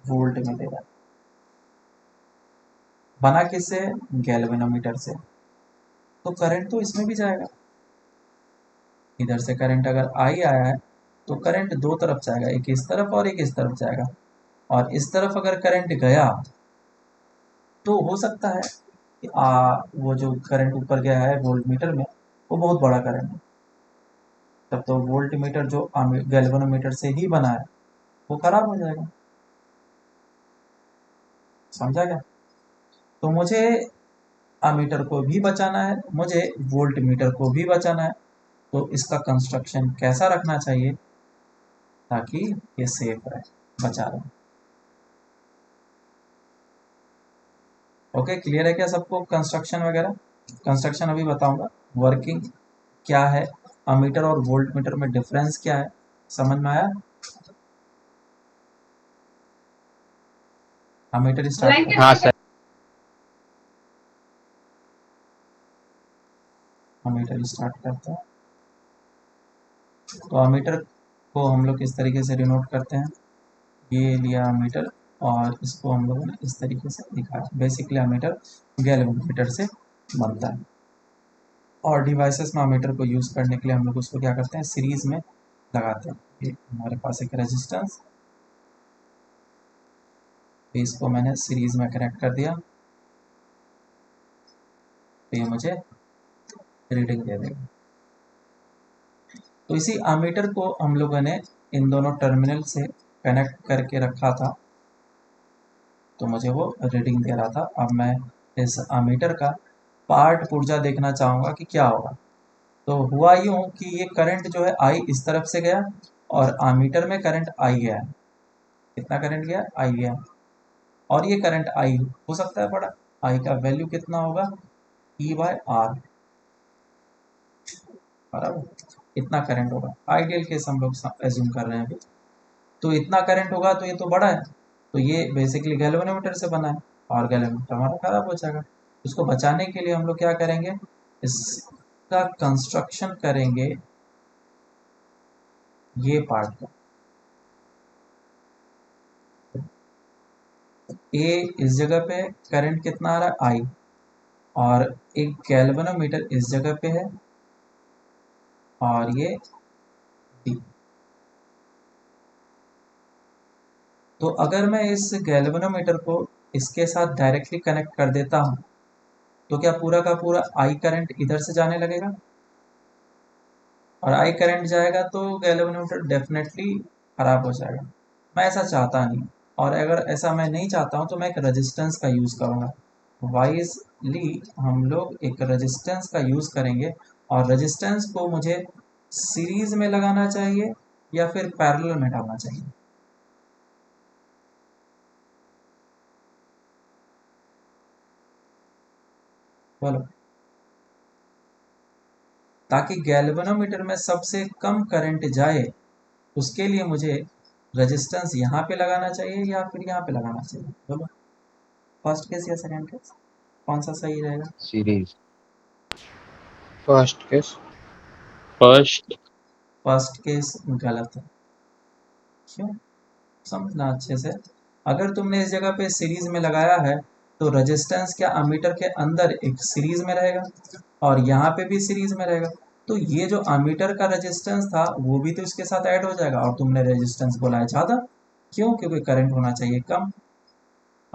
वोल्ट में दे रहा है। बना किससे? गैल्वेनोमीटर से। तो करंट तो इसमें भी जाएगा। इधर से करंट अगर आई आया है तो करंट दो तरफ जाएगा, एक इस तरफ और एक इस तरफ जाएगा। और इस तरफ अगर करंट गया तो हो सकता है कि वो जो करंट ऊपर गया है वोल्टमीटर में, वो बहुत बड़ा करंट है। तब तो वोल्टमीटर जो गैल्वेनोमीटर से ही बना है वो खराब हो जाएगा। समझा क्या? तो मुझे अमीटर को भी बचाना है, मुझे वोल्ट मीटर को भी बचाना है। तो इसका कंस्ट्रक्शन कैसा रखना चाहिए ताकि ये सेफ रहे, बचा रहे। ओके, क्लियर है क्या सबको कंस्ट्रक्शन वगैरह? कंस्ट्रक्शन अभी बताऊंगा। वर्किंग क्या है, अमीटर और वोल्ट मीटर में डिफरेंस क्या है, समझ में आया? अमीटर स्टार्ट हाँ सर। अमीटर स्टार्ट करते हैं। तो अमीटर को हम लोग इस तरीके से डिनोट करते हैं। ये लिया अमीटर और इसको हम लोगों ने इस तरीके से लिखा है। बेसिकली अमीटर गैल्वेनोमीटर से बनता है। और डिवाइसेस में अमीटर को यूज़ करने के लिए हम लोग उसको क्या करते हैं? सीरीज में लगाते हैं। ये हमारे पास एक रेजिस्टेंस, तो इसको मैंने सीरीज में कनेक्ट कर दिया, तो ये मुझे रीडिंग दे देगा। तो इसी अमीटर को हम लोगों ने इन दोनों टर्मिनल से कनेक्ट करके रखा था, तो मुझे वो रीडिंग दे रहा था। अब मैं इस अमीटर का पार्ट पुर्जा देखना चाहूँगा कि क्या होगा। तो हुआ यूँ कि ये करंट जो है आई इस तरफ से गया और अमीटर में करंट आई गया है। कितना करंट गया? आई गया। और ये करंट आई हो सकता है बड़ा, आई का वैल्यू कितना होगा? E/R, बराबर इतना करंट होगा। आइडियल केस हम लोग एज्यूम कर रहे हैं अभी। तो इतना करंट होगा तो ये तो बड़ा है, तो ये बेसिकली गैल्वेनोमीटर से बना है और गैल्वेनोमीटर हमारा खराब हो जाएगा। इसको बचाने के लिए हम लोग क्या करेंगे? इसका कंस्ट्रक्शन करेंगे ये पार्ट का। ए इस जगह पे करंट कितना आ रहा है? आई। और एक गैल्वेनोमीटर इस जगह पे है और ये डी। तो अगर मैं इस गैल्वेनोमीटर को इसके साथ डायरेक्टली कनेक्ट कर देता हूँ तो क्या पूरा का पूरा आई करंट इधर से जाने लगेगा? और आई करंट जाएगा तो गैल्वेनोमीटर डेफिनेटली खराब हो जाएगा। मैं ऐसा चाहता नहीं, और अगर ऐसा मैं नहीं चाहता हूँ तो मैं एक रेजिस्टेंस का यूज़ करूँगा। वाइजली हम लोग एक रेजिस्टेंस का यूज़ करेंगे। और रेजिस्टेंस को मुझे सीरीज में लगाना चाहिए या फिर पैरेलल में डालना चाहिए? बोलो। ताकि गैल्वेनोमीटर में सबसे कम करंट जाए उसके लिए मुझे रेजिस्टेंस यहाँ पे लगाना चाहिए या फिर यहाँ पे लगाना चाहिए? बोलो, फर्स्ट केस या सेकंड केस, कौन सा सही रहेगा? Series. First case. First. First case गलत है। क्यों? समझना अच्छे से। अगर तुमने इस जगह पे सीरीज में लगाया है तो रेजिस्टेंस क्या अमीटर के अंदर एक सीरीज में रहेगा और यहाँ पे भी सीरीज में रहेगा। तो ये जो अमीटर का रेजिस्टेंस था वो भी तो इसके साथ ऐड हो जाएगा और तुमने रेजिस्टेंस बोला है ज़्यादा। क्यों? क्योंकि करंट होना चाहिए कम।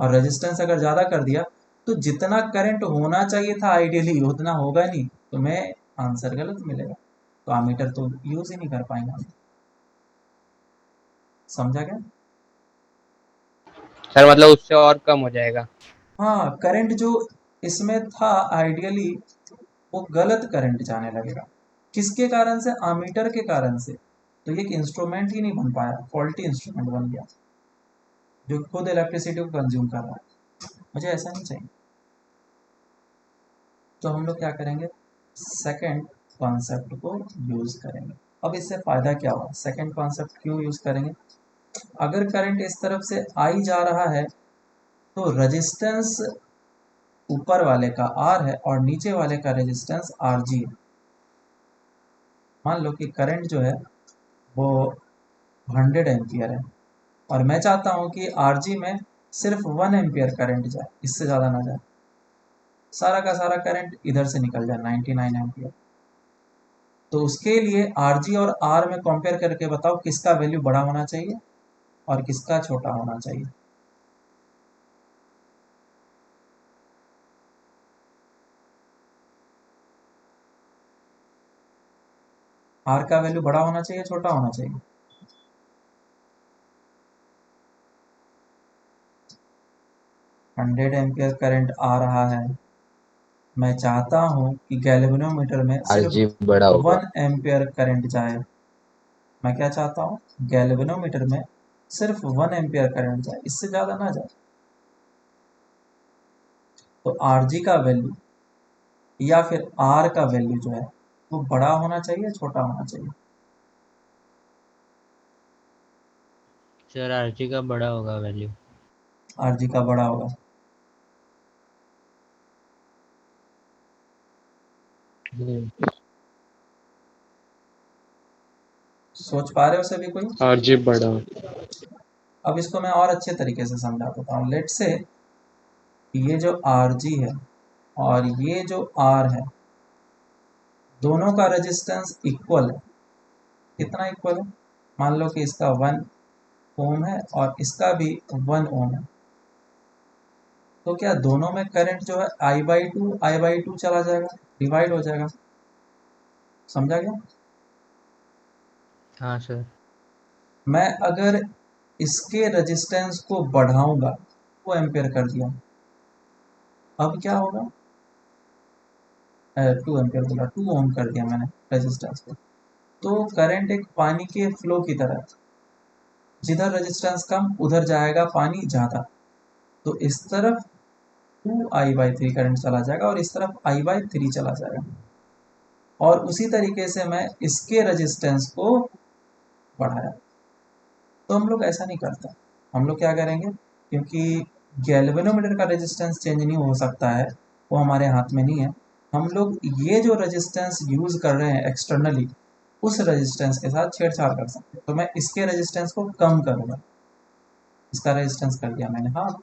और रेजिस्टेंस अगर ज़्यादा कर दिया तो जितना करंट होना चाहिए था आइडियली उतना होगा नहीं, तो मैं आंसर गलत मिलेगा, तो आमीटर तो यूज ही नहीं कर पाएंगे हम। समझा क्या? सर मतलब उससे और कम हो जाएगा। हाँ, करंट जो इसमें था आइडियली वो गलत करंट जाने लगेगा। किसके कारण से? आमीटर के कारण से। तो ये एक इंस्ट्रूमेंट ही नहीं बन पाया, फॉल्टी इंस्ट्रूमेंट बन गया जो खुद इलेक्ट्रिसिटी को कंज्यूम कर रहा है। मुझे ऐसा नहीं चाहिए। तो हम लोग क्या करेंगे, सेकंड कॉन्सेप्ट को यूज करेंगे। अब इससे फायदा क्या हुआ, सेकंड कॉन्सेप्ट क्यों यूज करेंगे? अगर करंट इस तरफ से आई जा रहा है तो रेजिस्टेंस ऊपर वाले का आर है और नीचे वाले का रेजिस्टेंस आर जी है। मान लो कि करंट जो है वो 100 एम्पियर है और मैं चाहता हूं कि आर जी में सिर्फ 1 एम्पियर करंट जाए, इससे ज़्यादा ना जाए, सारा का सारा करंट इधर से निकल जाए 99 एम्पियर। तो उसके लिए आर जी और आर में कंपेयर करके बताओ किसका वैल्यू बड़ा होना चाहिए और किसका छोटा होना चाहिए। आर का वैल्यू बड़ा होना चाहिए, छोटा होना चाहिए? हंड्रेड एम्पियर करंट आ रहा है, मैं चाहता हूं कि गैल्वेनोमीटर में सिर्फ आरजी बड़ा होगा। 1 एम्पियर करंट जाए। मैं क्या चाहता हूँ, गैल्वेनोमीटर में सिर्फ 1 एम्पियर करंट जाए, इससे ज़्यादा ना जाए। तो आर जी का वैल्यू या फिर आर का वैल्यू जो है वो बड़ा होना चाहिए, छोटा होना चाहिए? सर आरजी का बड़ा होगा वैल्यू। आर जी का बड़ा होगा। सोच पा रहे हो सभी कोई? आरजी बड़ा। अब इसको मैं और अच्छे तरीके से समझा देता हूँ। लेट से ये जो आर जी है और ये जो आर है, दोनों का रेजिस्टेंस इक्वल है। कितना इक्वल है? मान लो कि इसका 1 ओम है और इसका भी 1 ओम है। तो क्या दोनों में करंट जो है I/2 चला जाएगा, डिवाइड हो जाएगा। समझा गया? हाँ सर। मैं अगर इसके रेजिस्टेंस को बढ़ाऊंगा, 2 एम्पियर कर दिया, अब क्या होगा? 2 एम्पियर बोला, 2 ओम कर दिया मैंने रेजिस्टेंस को। तो करंट एक पानी के फ्लो की तरह है, जिधर रेजिस्टेंस कम उधर जाएगा पानी ज़्यादा। तो इस तरफ 2I/3 करंट चला जाएगा और इस तरफ I/3 चला जाएगा। और उसी तरीके से मैं इसके रेजिस्टेंस को बढ़ाया। तो हम लोग ऐसा नहीं करते। हम लोग क्या करेंगे, क्योंकि गैल्वेनोमीटर का रेजिस्टेंस चेंज नहीं हो सकता है, वो हमारे हाथ में नहीं है। हम लोग ये जो रेजिस्टेंस यूज़ कर रहे हैं एक्सटर्नली, उस रेजिस्टेंस के साथ छेड़छाड़ कर सकते हैं। तो मैं इसके रेजिस्टेंस को कम करूँगा, इसका रेजिस्टेंस कर दिया मैंने, हाँ,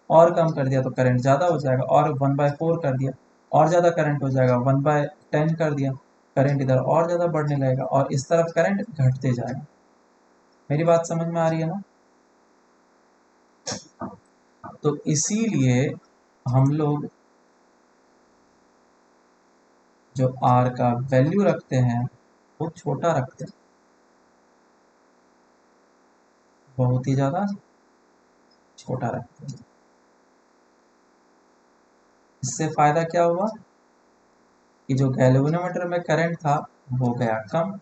और कम कर दिया तो करंट ज़्यादा हो जाएगा, और 1/4 कर दिया और ज़्यादा करंट हो जाएगा, 1/10 कर दिया, करंट इधर और ज़्यादा बढ़ने लगेगा और इस तरफ करंट घटते जाएगा। मेरी बात समझ में आ रही है ना? तो इसीलिए हम लोग जो आर का वैल्यू रखते हैं वो छोटा रखते हैं, बहुत ही ज़्यादा छोटा रखते हैं। इससे फ़ायदा क्या हुआ कि जो गैल्वेनोमीटर में करंट था वो गया कम।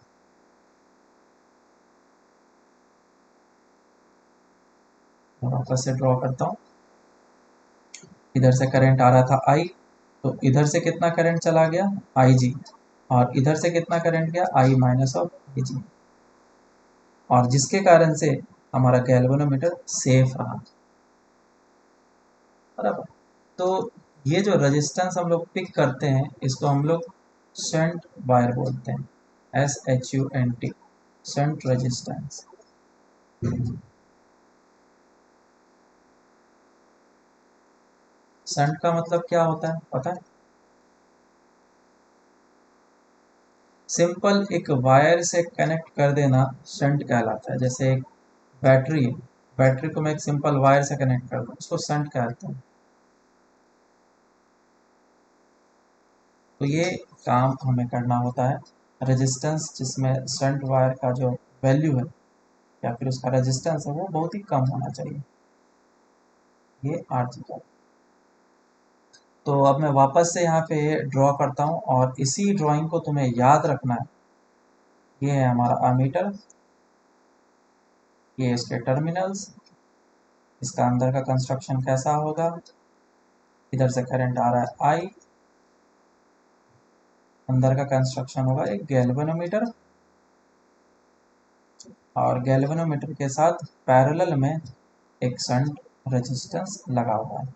मैं वापस से ड्रॉ करता हूँ। इधर से करंट आ रहा था आई, तो इधर से कितना करंट चला गया, आई जी, और इधर से कितना करंट गया, आई माइनस ऑफ आई जी, और जिसके कारण से हमारा गैल्वेनोमीटर सेफ रहा। बराबर। तो ये जो रेजिस्टेंस हम लोग पिक करते हैं इसको हम लोग शंट वायर बोलते हैं, SHUNT, शंट रेजिस्टेंस। शंट का मतलब क्या होता है पता है? सिंपल एक वायर से कनेक्ट कर देना शंट कहलाता है। जैसे एक बैटरी है, बैटरी को मैं एक सिंपल वायर से कनेक्ट कर दूँ, उसको शंट कहते हैं। तो ये काम हमें करना होता है। रेजिस्टेंस जिसमें शंट वायर का जो वैल्यू है या फिर उसका रेजिस्टेंस है वो बहुत ही कम होना चाहिए। ये RG का। तो अब मैं वापस से यहाँ पे ड्रॉ करता हूँ और इसी ड्राइंग को तुम्हें याद रखना है। ये है हमारा अमीटर, ये इसके टर्मिनल्स, इसका अंदर का कंस्ट्रक्शन कैसा होगा, इधर से करंट आ रहा है आई, अंदर का कंस्ट्रक्शन होगा एक गैल्वेनोमीटर, और गैल्वेनोमीटर के साथ पैरेलल में एक शंट रेजिस्टेंस लगा हुआ है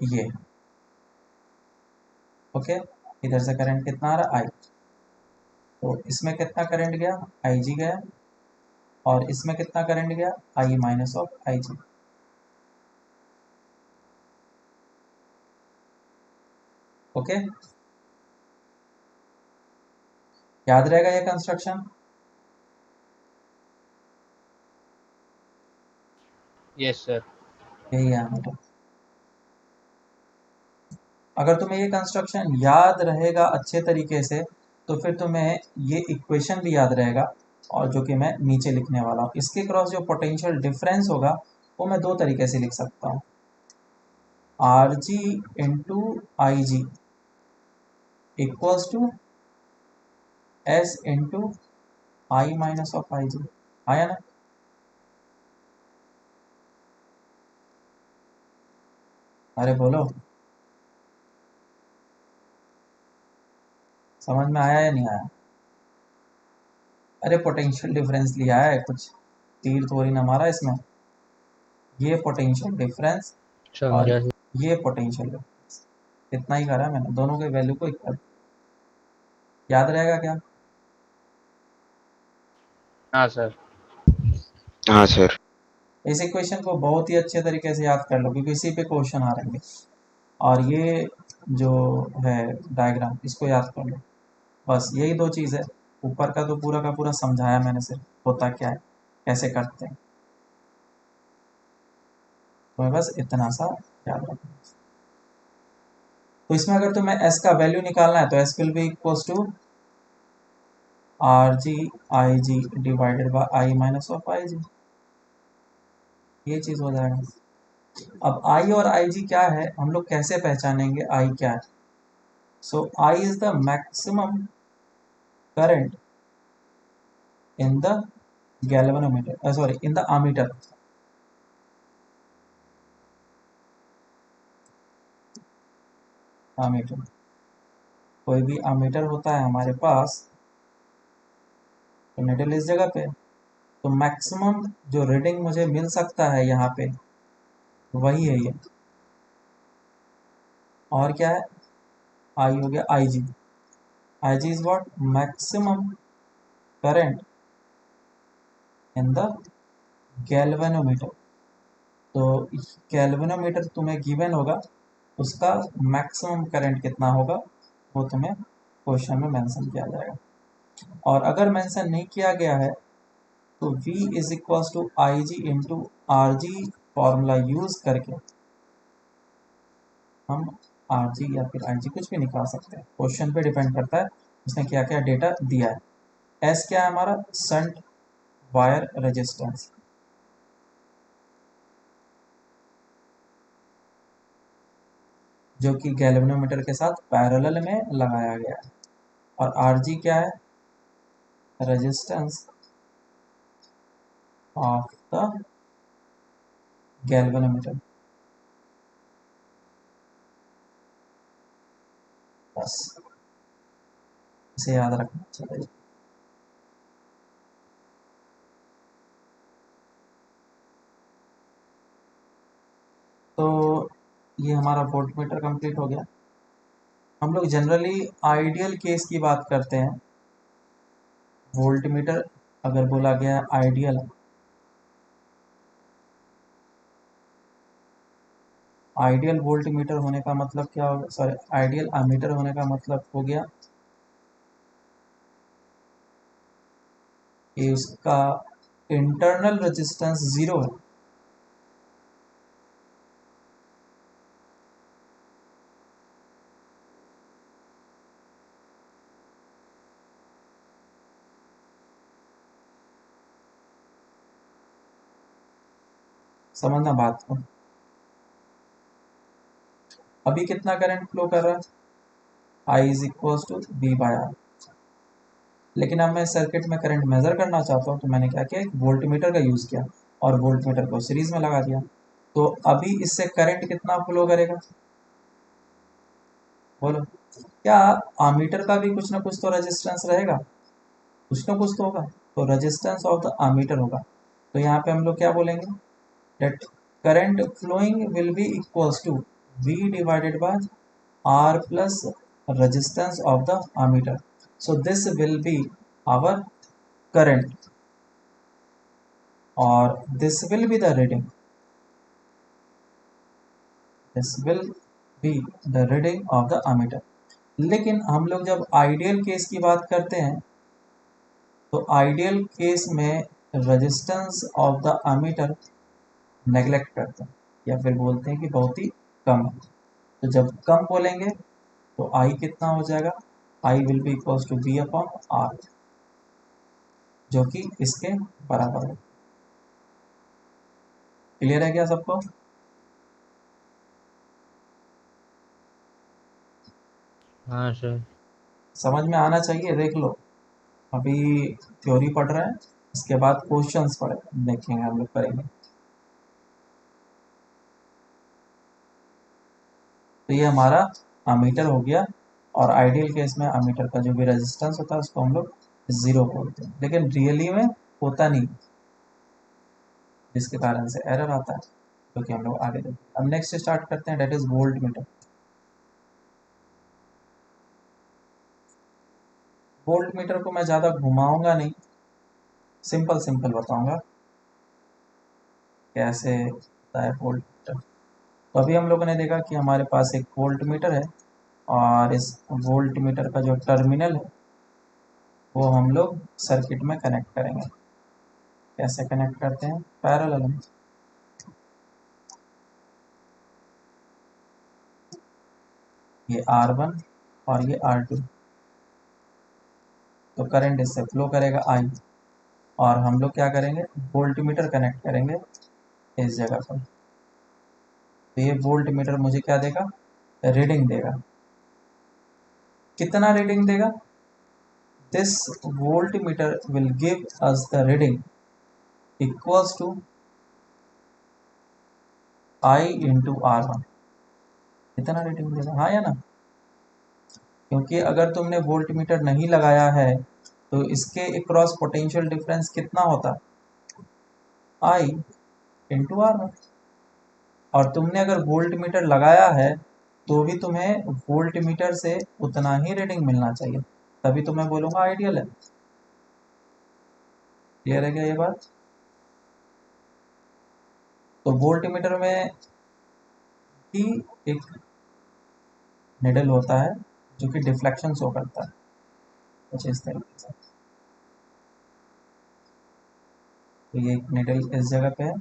ये। ओके, इधर से करंट कितना आ रहा है आई, तो इसमें कितना करंट गया, IG गया, और इसमें कितना करंट गया, I minus of IG। Okay, याद रहेगा ये कंस्ट्रक्शन? Yes sir. यही है हमारा। अगर तुम्हें ये कंस्ट्रक्शन याद रहेगा अच्छे तरीके से तो फिर तुम्हें ये इक्वेशन भी याद रहेगा, और जो कि मैं नीचे लिखने वाला हूँ। इसके क्रॉस जो पोटेंशियल डिफरेंस होगा वो मैं दो तरीके से लिख सकता हूँ, RG into IG equals to S into I minus of IG। आया ना? अरे बोलो, समझ में आया या नहीं आया? अरे पोटेंशियल डिफरेंस लिया है, कुछ तीर थोड़ी ना मारा इसमें। ये पोटेंशियल डिफरेंस और समझा। ये पोटेंशियल डिफरेंस, इतना ही करा मैंने, दोनों के वैल्यू को इक्वल। याद रहेगा क्या? हाँ सर। हाँ सर। इस इक्वेशन को बहुत ही अच्छे तरीके से याद कर लो क्योंकि इसी पे क्वेश्चन आ रहेंगे। और ये जो है डायग्राम, इसको याद कर लो। बस यही दो चीज़ है, ऊपर का पूरा समझाया मैंने, सिर्फ होता क्या है, कैसे करते हैं, तो बस इतना सा याद रखना। तो इसमें अगर तुम्हें S का वैल्यू निकालना है तो S will be equals to RG IG divided by I minus of IG। ये चीज़ हो जाएगा। अब I और IG क्या है, हम लोग कैसे पहचानेंगे I क्या है? सो I is the maximum current in the galvanometer, sorry in the ammeter. Ammeter, कोई भी अमीटर होता है हमारे पास तो निडल इस जगह पे, तो मैक्सिमम जो रीडिंग मुझे मिल सकता है यहाँ पे वही है ये। और क्या है, आई हो गया IG। IG is what, maximum current in the galvanometer. तो गैल्वेनोमीटर तुम्हें गिवन होगा, उसका मैक्सिमम करंट कितना होगा वो तुम्हें क्वेश्चन में मेंशन किया जाएगा। और अगर मेंशन नहीं किया गया है तो V is equals to IG into RG formula use करके हम RG या फिर IG कुछ भी निकाल सकते हैं। क्वेश्चन पे डिपेंड करता है उसने क्या क्या डेटा दिया है। S क्या है हमारा, शंट वायर रेजिस्टेंस, जो कि गैल्वेनोमीटर के साथ पैरेलल में लगाया गया है। और RG क्या है, रेजिस्टेंस ऑफ द गैल्वेनोमीटर। बस इसे याद रखना चाहिए। तो ये हमारा वोल्ट मीटर कंप्लीट हो गया। हम लोग जनरली आइडियल केस की बात करते हैं। वोल्ट मीटर अगर बोला गया आइडियल, आइडियल वोल्ट मीटर होने का मतलब क्या होगा, सॉरी आइडियल अमीटर होने का मतलब हो गया कि उसका इंटरनल रेजिस्टेंस 0 है, समझना बात को। अभी कितना करंट फ्लो कर रहा है, I is equal to V by R. लेकिन अब मैं सर्किट में करंट मेजर करना चाहता हूँ, तो मैंने क्या किया, एक वोल्ट मीटर का यूज़ किया और वोल्ट मीटर को सीरीज में लगा दिया। तो अभी इससे करंट कितना फ्लो करेगा, बोलो। क्या आमीटर का भी कुछ ना कुछ तो रेजिस्टेंस रहेगा, कुछ ना कुछ तो होगा, तो रेजिस्टेंस ऑफ द आमीटर होगा। तो यहाँ पे हम लोग क्या बोलेंगे, that current flowing will be equals to V divided by R plus resistance of the ammeter. So this will be our current or this will be the reading. This will be the reading of the ammeter. लेकिन हम लोग जब आइडियल केस की बात करते हैं, तो आइडियल केस में resistance of the ammeter neglect करते हैं या फिर बोलते हैं कि बहुत ही कम है। तो जब कम बोलेंगे तो आई कितना हो जाएगा, I will be equals to V upon R, जो कि इसके बराबर है। क्लियर है क्या सबको? हाँ सर। समझ में आना चाहिए। देख लो, अभी थ्योरी पढ़ रहे हैं, इसके बाद क्वेश्चंस पढ़े देखेंगे, हम लोग करेंगे। तो ये हमारा अमीटर हो गया, और आइडियल केस में अमीटर का जो भी रेजिस्टेंस होता है उसको हम लोग जीरो बोलते हैं, लेकिन रियली में होता नहीं, जिसके कारण से एरर आता है, क्योंकि हम लोग आगे देखते हैं। अब नेक्स्ट स्टार्ट करते हैं, that is voltmeter. Voltmeter को मैं ज़्यादा घुमाऊंगा नहीं, सिंपल सिंपल बताऊंगा कैसे होता है वोल्ट मीटर। तो अभी हम लोगों ने देखा कि हमारे पास एक वोल्ट मीटर है, और इस वोल्ट मीटर का जो टर्मिनल है वो हम लोग सर्किट में कनेक्ट करेंगे। कैसे कनेक्ट करते हैं, पैरेलल में। ये R1 और ये R2, तो करंट इससे फ्लो करेगा I, और हम लोग क्या करेंगे, वोल्ट मीटर कनेक्ट करेंगे इस जगह पर। तो ये वोल्ट मीटर मुझे क्या देगा, रीडिंग देगा। कितना रीडिंग देगा, this voltmeter will give us the reading equals to I into R1। कितना रीडिंग देगा, हाँ या ना? क्योंकि अगर तुमने वोल्ट मीटर नहीं लगाया है तो इसके अक्रॉस पोटेंशियल डिफरेंस कितना होता है, I इंटू R1। और तुमने अगर वोल्ट मीटर लगाया है तो भी तुम्हें वोल्ट मीटर से उतना ही रीडिंग मिलना चाहिए, तभी तो मैं बोलूँगा आइडियल है। क्लियर है क्या ये बात? तो वोल्ट मीटर में भी एक निडल होता है जो कि डिफ्लेक्शन शो करता है कुछ इस तरीके से। तो ये निडल इस जगह पे है,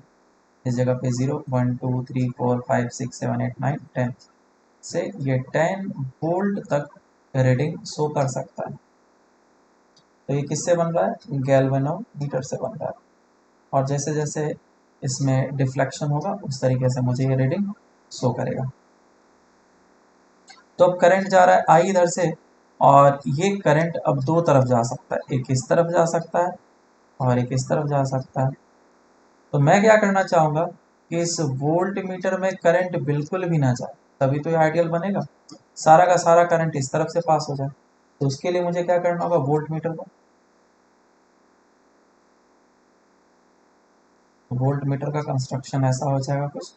इस जगह पे 0 1 2 3 4 5 6 7 8 9 10 से ये 10 वोल्ट तक रीडिंग शो कर सकता है। तो ये किससे बन रहा है, गैल्वेनोमीटर से बन रहा है, और जैसे जैसे इसमें डिफ्लेक्शन होगा उस तरीके से मुझे ये रीडिंग शो करेगा। तो अब करंट जा रहा है आई इधर से, और ये करंट अब दो तरफ जा सकता है, एक इस तरफ जा सकता है और एक इस तरफ जा सकता है। तो मैं क्या करना चाहूँगा कि इस वोल्ट मीटर में करंट बिल्कुल भी ना जाए, तभी तो ये आइडियल बनेगा, सारा का सारा करंट इस तरफ से पास हो जाए। तो उसके लिए मुझे क्या करना होगा, वोल्ट मीटर को, वोल्ट मीटर का कंस्ट्रक्शन ऐसा हो जाएगा कुछ।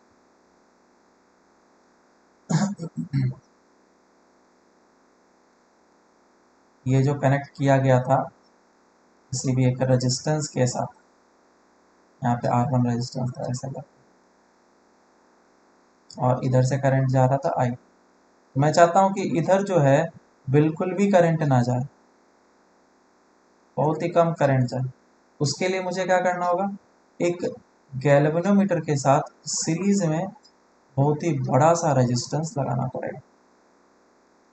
ये जो कनेक्ट किया गया था किसी भी एक रेजिस्टेंस के साथ, यहाँ पे R1 रेजिस्टेंस था ऐसा था, और इधर से करंट जा रहा था I। मैं चाहता हूँ कि इधर जो है बिल्कुल भी करंट ना जाए, बहुत ही कम करंट जाए। उसके लिए मुझे क्या करना होगा, एक गैल्वेनोमीटर के साथ सीरीज में बहुत ही बड़ा सा रेजिस्टेंस लगाना पड़ेगा,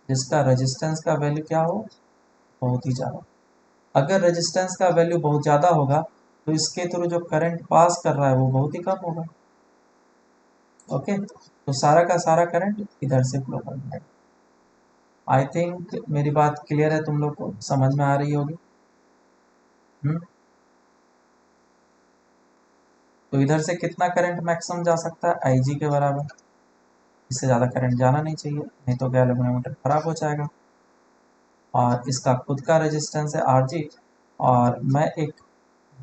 जिसका रेजिस्टेंस का वैल्यू क्या हो, बहुत ही ज़्यादा। अगर रेजिस्टेंस का वैल्यू बहुत ज़्यादा होगा तो इसके थ्रू जो करंट पास कर रहा है वो बहुत ही कम होगा। ओके, तो सारा का सारा करंट इधर से फ्लो कर जाएगा। आई थिंक मेरी बात क्लियर है, तुम लोग को समझ में आ रही होगी। तो इधर से कितना करंट मैक्सिमम जा सकता है, आई जी के बराबर। इससे ज़्यादा करंट जाना नहीं चाहिए, नहीं तो गैल्वेनोमीटर खराब हो जाएगा। और इसका खुद का रेजिस्टेंस है आर जी, और मैं एक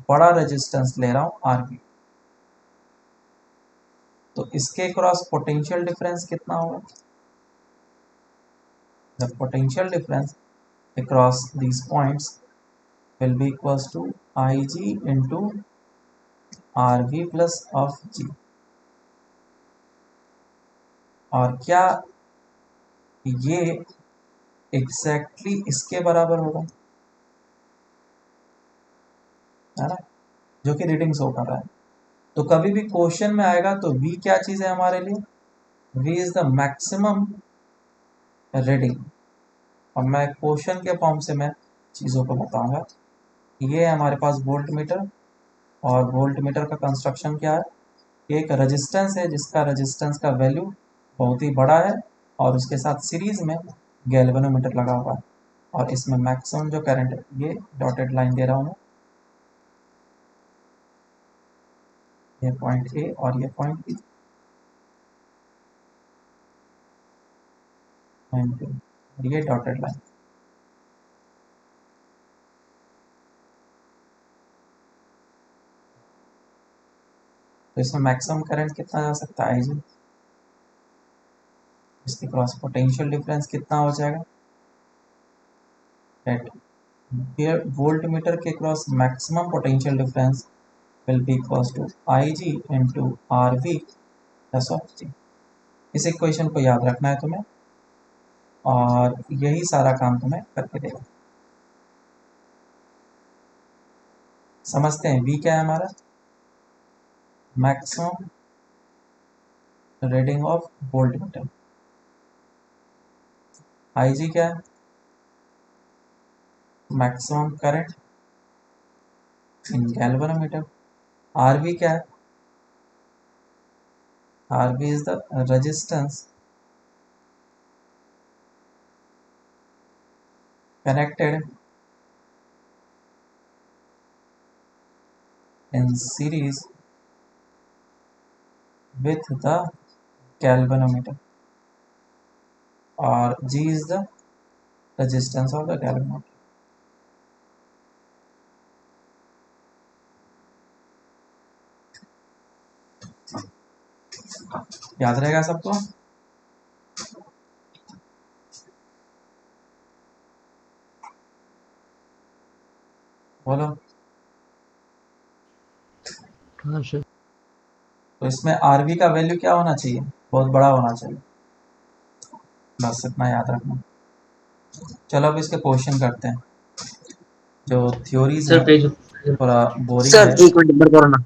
बड़ा रेजिस्टेंस ले रहा हूँ आर बी। तो इसके क्रॉस पोटेंशियल डिफरेंस कितना होगा, the potential difference across these points will be equals to Ig into Rv plus of G। और क्या ये एग्जैक्टली इसके बराबर होगा, है ना, जो कि रीडिंग शो कर रहा है। तो कभी भी क्वेश्चन में आएगा तो V क्या चीज़ है हमारे लिए, V is the maximum reading. और मैं क्वेश्चन के फॉर्म से मैं चीज़ों को बताऊंगा। ये है हमारे पास वोल्ट मीटर, और वोल्ट मीटर का कंस्ट्रक्शन क्या है, एक रेजिस्टेंस है जिसका रेजिस्टेंस का वैल्यू बहुत ही बड़ा है, और उसके साथ सीरीज में गैल्वेनोमीटर लगा हुआ है, और इसमें मैक्सिमम जो करंट है, ये डॉटेड लाइन दे रहा हूँ मैं, ये पॉइंट ए और ये पॉइंट बी, और ये डॉटेड लाइन। तो इसमें मैक्सिमम करंट कितना जा सकता है, आई जी। इसके क्रॉस पोटेंशियल डिफरेंस कितना हो जाएगा, एट वोल्ट मीटर के cross maximum potential difference will be equals to I G into R V plus of G. इस इक्वेशन को याद रखना है तुम्हें, और यही सारा काम तुम्हें करके देगा। समझते हैं, V क्या है हमारा, maximum reading of volt meter. IG क्या है, maximum current in galvanometer. RV क्या है, RV is the resistance connected in series with the galvanometer, और G is the resistance of the galvanometer। याद रहेगा सबको, बोलो। हाँ सर। तो इसमें RV का वैल्यू क्या होना चाहिए, बहुत बड़ा होना चाहिए, बस इतना याद रखना। चलो अब इसके क्वेश्चन करते हैं। जो थ्योरीज सर है पेज थोड़ा बोरिंग सर है। एक मिनट नंबर करो ना।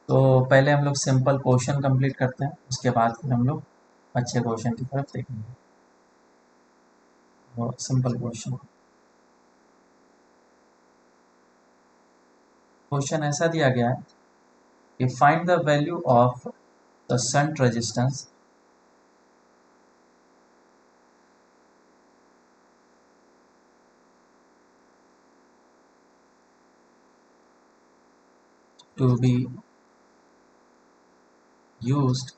तो पहले हम लोग सिंपल क्वेश्चन कंप्लीट करते हैं, उसके बाद फिर हम लोग अच्छे क्वेश्चन की तरफ देखेंगे। तो सिंपल क्वेश्चन, क्वेश्चन ऐसा दिया गया है कि find the value of the shunt resistance to be used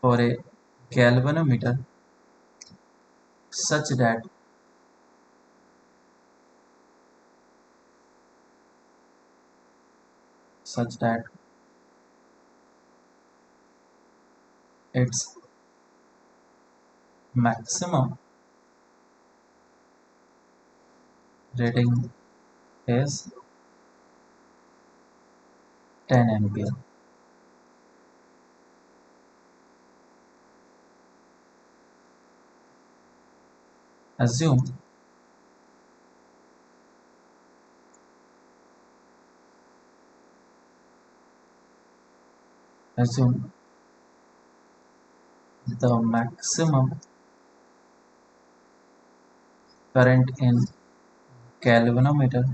for a galvanometer such that its maximum reading is 10 ampere। assume the maximum current in galvanometer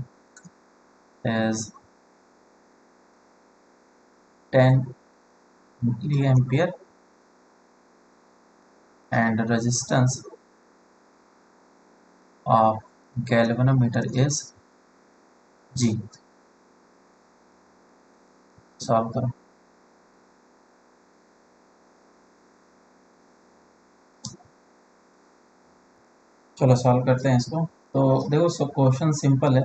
is 10 milliampere and resistance of galvanometer is G. Solve करो। चलो सॉल्व करते हैं इसको। तो देखो क्वेश्चन सिंपल है,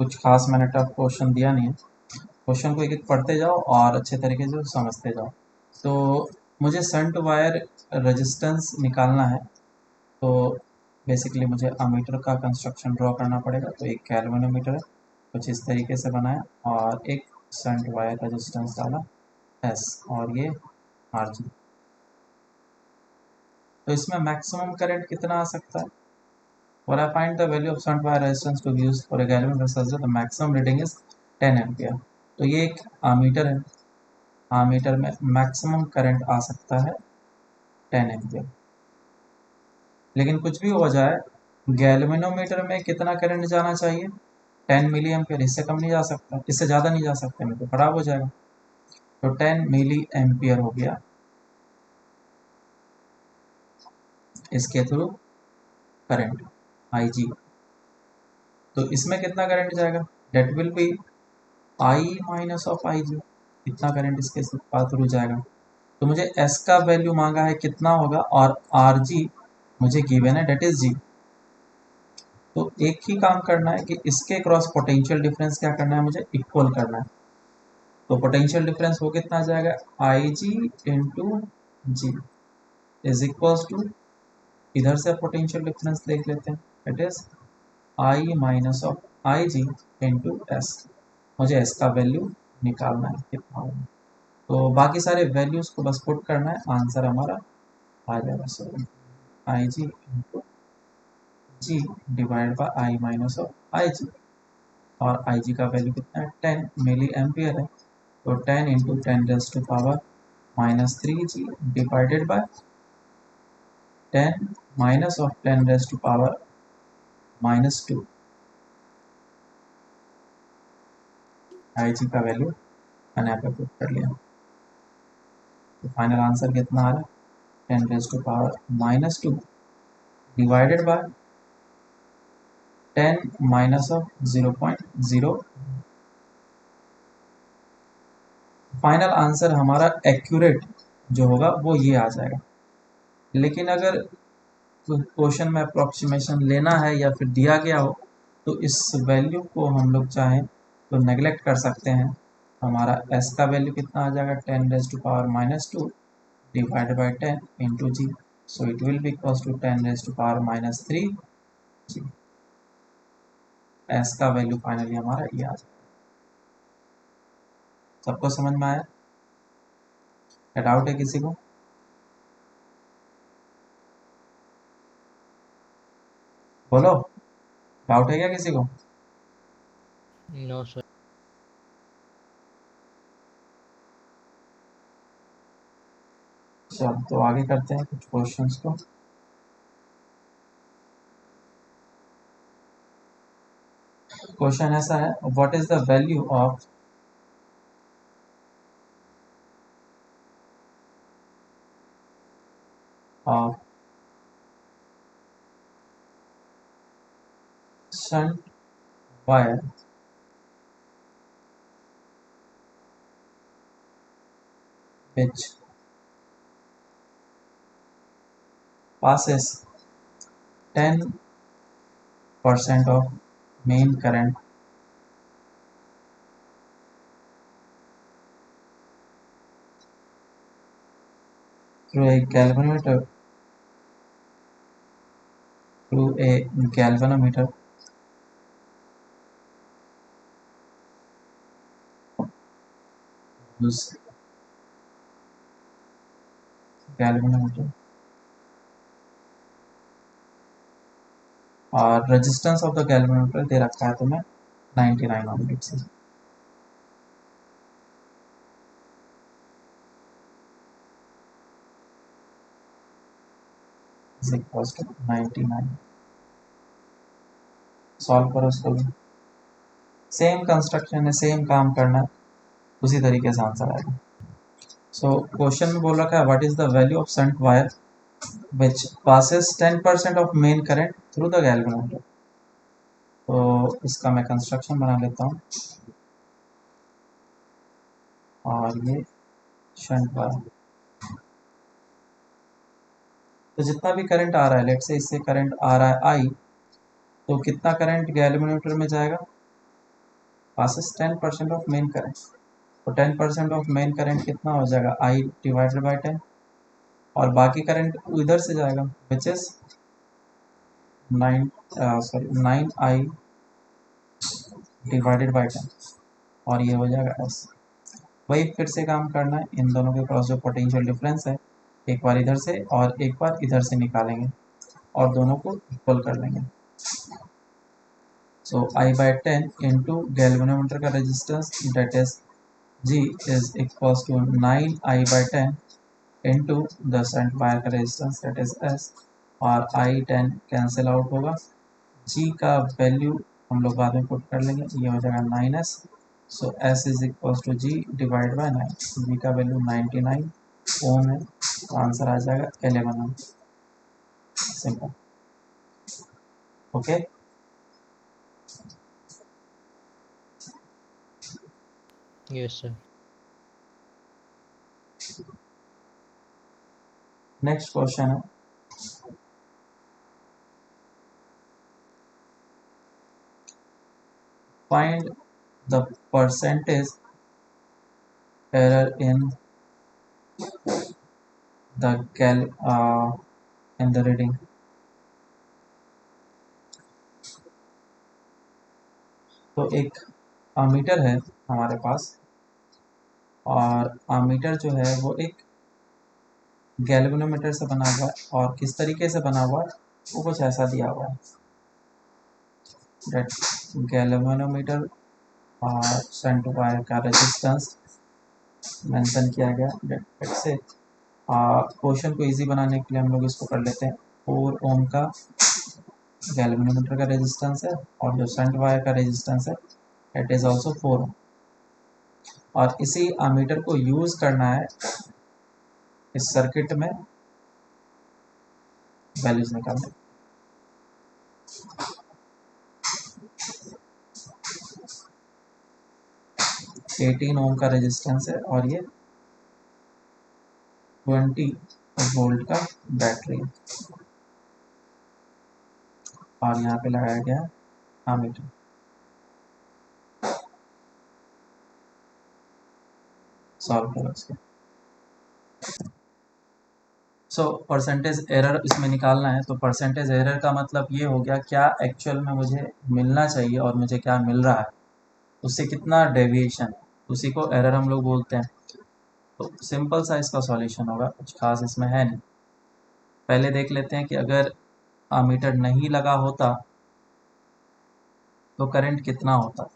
कुछ खास मैंने टफ क्वेश्चन दिया नहीं है। क्वेश्चन को एक एक पढ़ते जाओ और अच्छे तरीके से समझते जाओ। तो मुझे शंट वायर रेजिस्टेंस निकालना है, तो बेसिकली मुझे अमीटर का कंस्ट्रक्शन ड्रॉ करना पड़ेगा। तो एक गैल्वेनोमीटर है, कुछ इस तरीके से बनाया और एक शंट वायर रेजिस्टेंस डाला एस और ये आर जी। तो इसमें मैक्सिमम करंट कितना आ सकता है? और I find the value of shunt wire resistance to be used for a galvanometer such that the maximum reading is 10 ampere. तो ये एक आमीटर है, आमीटर में मैक्सिमम करंट आ सकता है 10 एम्पियर। लेकिन कुछ भी हो जाए, गैल्वेनोमीटर में कितना करंट जाना चाहिए? 10 मिली एम्पियर, इससे कम नहीं जा सकता, इससे ज़्यादा नहीं जा सकता, नहीं तो खराब हो जाएगा। तो 10 मिली एम्पियर हो गया इसके थ्रू करंट आई जी। तो इसमें कितना करंट जाएगा? That will be I minus of I G. कितना करंट इसके थ्रू जाएगा? तो मुझे एस का वैल्यू मांगा है, कितना होगा, और आर जी मुझे गिवन है, डेट इज जी। तो एक ही काम करना है कि इसके क्रॉस पोटेंशियल डिफरेंस क्या करना है, मुझे इक्वल करना है। तो पोटेंशियल डिफरेंस वो कितना जाएगा? I G into G is equals to, इधर से पोटेंशियल डिफरेंस देख लेते हैं, it is I minus of I G into S. मुझे एस का वैल्यू निकालना है कितना होगा। तो बाकी सारे वैल्यूज को बस पुट करना है, आंसर हमारा आ जाएगा। So I G into G divide by I minus of I G, और आई जी का वैल्यू कितना है? 10 मिली एम्पियर है। तो 10 into 10⁻³ -3g divided by 10 minus of 10⁻⁻²। I G का वैल्यू मैंने यहाँ पे पुट कर लिया। तो फाइनल आंसर कितना आ रहा है? 10⁻² divided by 10 minus of 0.0। Final answer हमारा एक्यूरेट जो होगा वो ये आ जाएगा। लेकिन अगर क्वेश्चन में अप्रोक्सीमेशन लेना है या फिर दिया गया हो, तो इस वैल्यू को हम लोग चाहें तो नेगलेक्ट कर सकते हैं। हमारा एस का वैल्यू कितना आ जाएगा? 10⁻² divide by 10 into G. So it will be equals to 10⁻³ G. S का वैल्यू फाइनली हमारा ये आ जाएगा। सबको समझ में आया? क्या डाउट है किसी को? बोलो, डाउट है क्या किसी को? No sir. चल तो आगे करते हैं कुछ क्वेश्चंस को। क्वेश्चन ऐसा है, what is the value of shunt wire which passes 10% of main current through a galvanometer whose galvanometer और रेजिस्टेंस ऑफ द गैल्वेनोमीटर दे रखा है तुम्हें 99 ohm let's see. Is equals to 99। Solve करो इसको भी, सेम कंस्ट्रक्शन है, सेम काम करना है, उसी तरीके से आंसर आएगा। सो क्वेश्चन में बोल रखा है what is the value of shunt wire which passes 10% of main current through the galvanometer। तो इसका मैं कंस्ट्रक्शन बना लेता हूँ, और ये शंट वायर, तो जितना भी करंट आ रहा है, लेट से इससे करंट आ रहा है आई, तो कितना करंट गैल्वेनोमीटर में जाएगा, पासेस 10% ऑफ मेन करंट, तो 10% ऑफ मेन करंट कितना हो जाएगा, आई डिवाइडेड बाई 10, और बाकी करंट इधर से जाएगा which is 9i divided by 10, और ये हो जाएगा एस। वही फिर से काम करना है, इन दोनों के क्रॉस जो पोटेंशियल डिफरेंस है, एक बार इधर से और एक बार इधर से निकालेंगे और दोनों को इक्वल कर लेंगे। So I by 10 into galvanometer का resistance that is G is equals to 9i by 10 into the shunt wire का रेजिस्टेंस डेट इज S, और I10 कैंसिल आउट होगा, G का वैल्यू हम लोग बाद में पुट कर लेंगे, ये हो जाएगा 9S। So S is equals to G divide by 9, G का वैल्यू 99 ओम है, तो आंसर आ जाएगा 11 ohm. Simple, okay. Yes sir. Next question है find the percentage error in the reading. तो एक अमीटर है हमारे पास, और अमीटर जो है वो एक गैल्वेनोमीटर से बना हुआ है, और किस तरीके से बना हुआ है वो कुछ ऐसा दिया हुआ है, दैट गैल्वेनोमीटर और शंट वायर का रेजिस्टेंस मेंशन किया गया। डेट से क्वेश्चन को इजी बनाने के लिए हम लोग इसको कर लेते हैं, 4 ओम का गैल्वेनोमीटर का रेजिस्टेंस है, और जो शंट वायर का रेजिस्टेंस है इट इज ऑल्सो 4 ओम, और इसी अमीटर को यूज करना है इस सर्किट में वैल्यूज निकालने। एटीन ओम का रेजिस्टेंस है, और ये 20 वोल्ट का बैटरी, और यहाँ पे लगाया गया है अमीटर। सॉल्व करो इसको। सो परसेंटेज एरर इसमें निकालना है, तो परसेंटेज एरर का मतलब ये हो गया क्या एक्चुअल में मुझे मिलना चाहिए और मुझे क्या मिल रहा है, उससे कितना डेविएशन, उसी को एरर हम लोग बोलते हैं। तो सिंपल सा इसका सॉल्यूशन होगा, कुछ खास इसमें है नहीं। पहले देख लेते हैं कि अगर अमीटर नहीं लगा होता तो करंट कितना होता।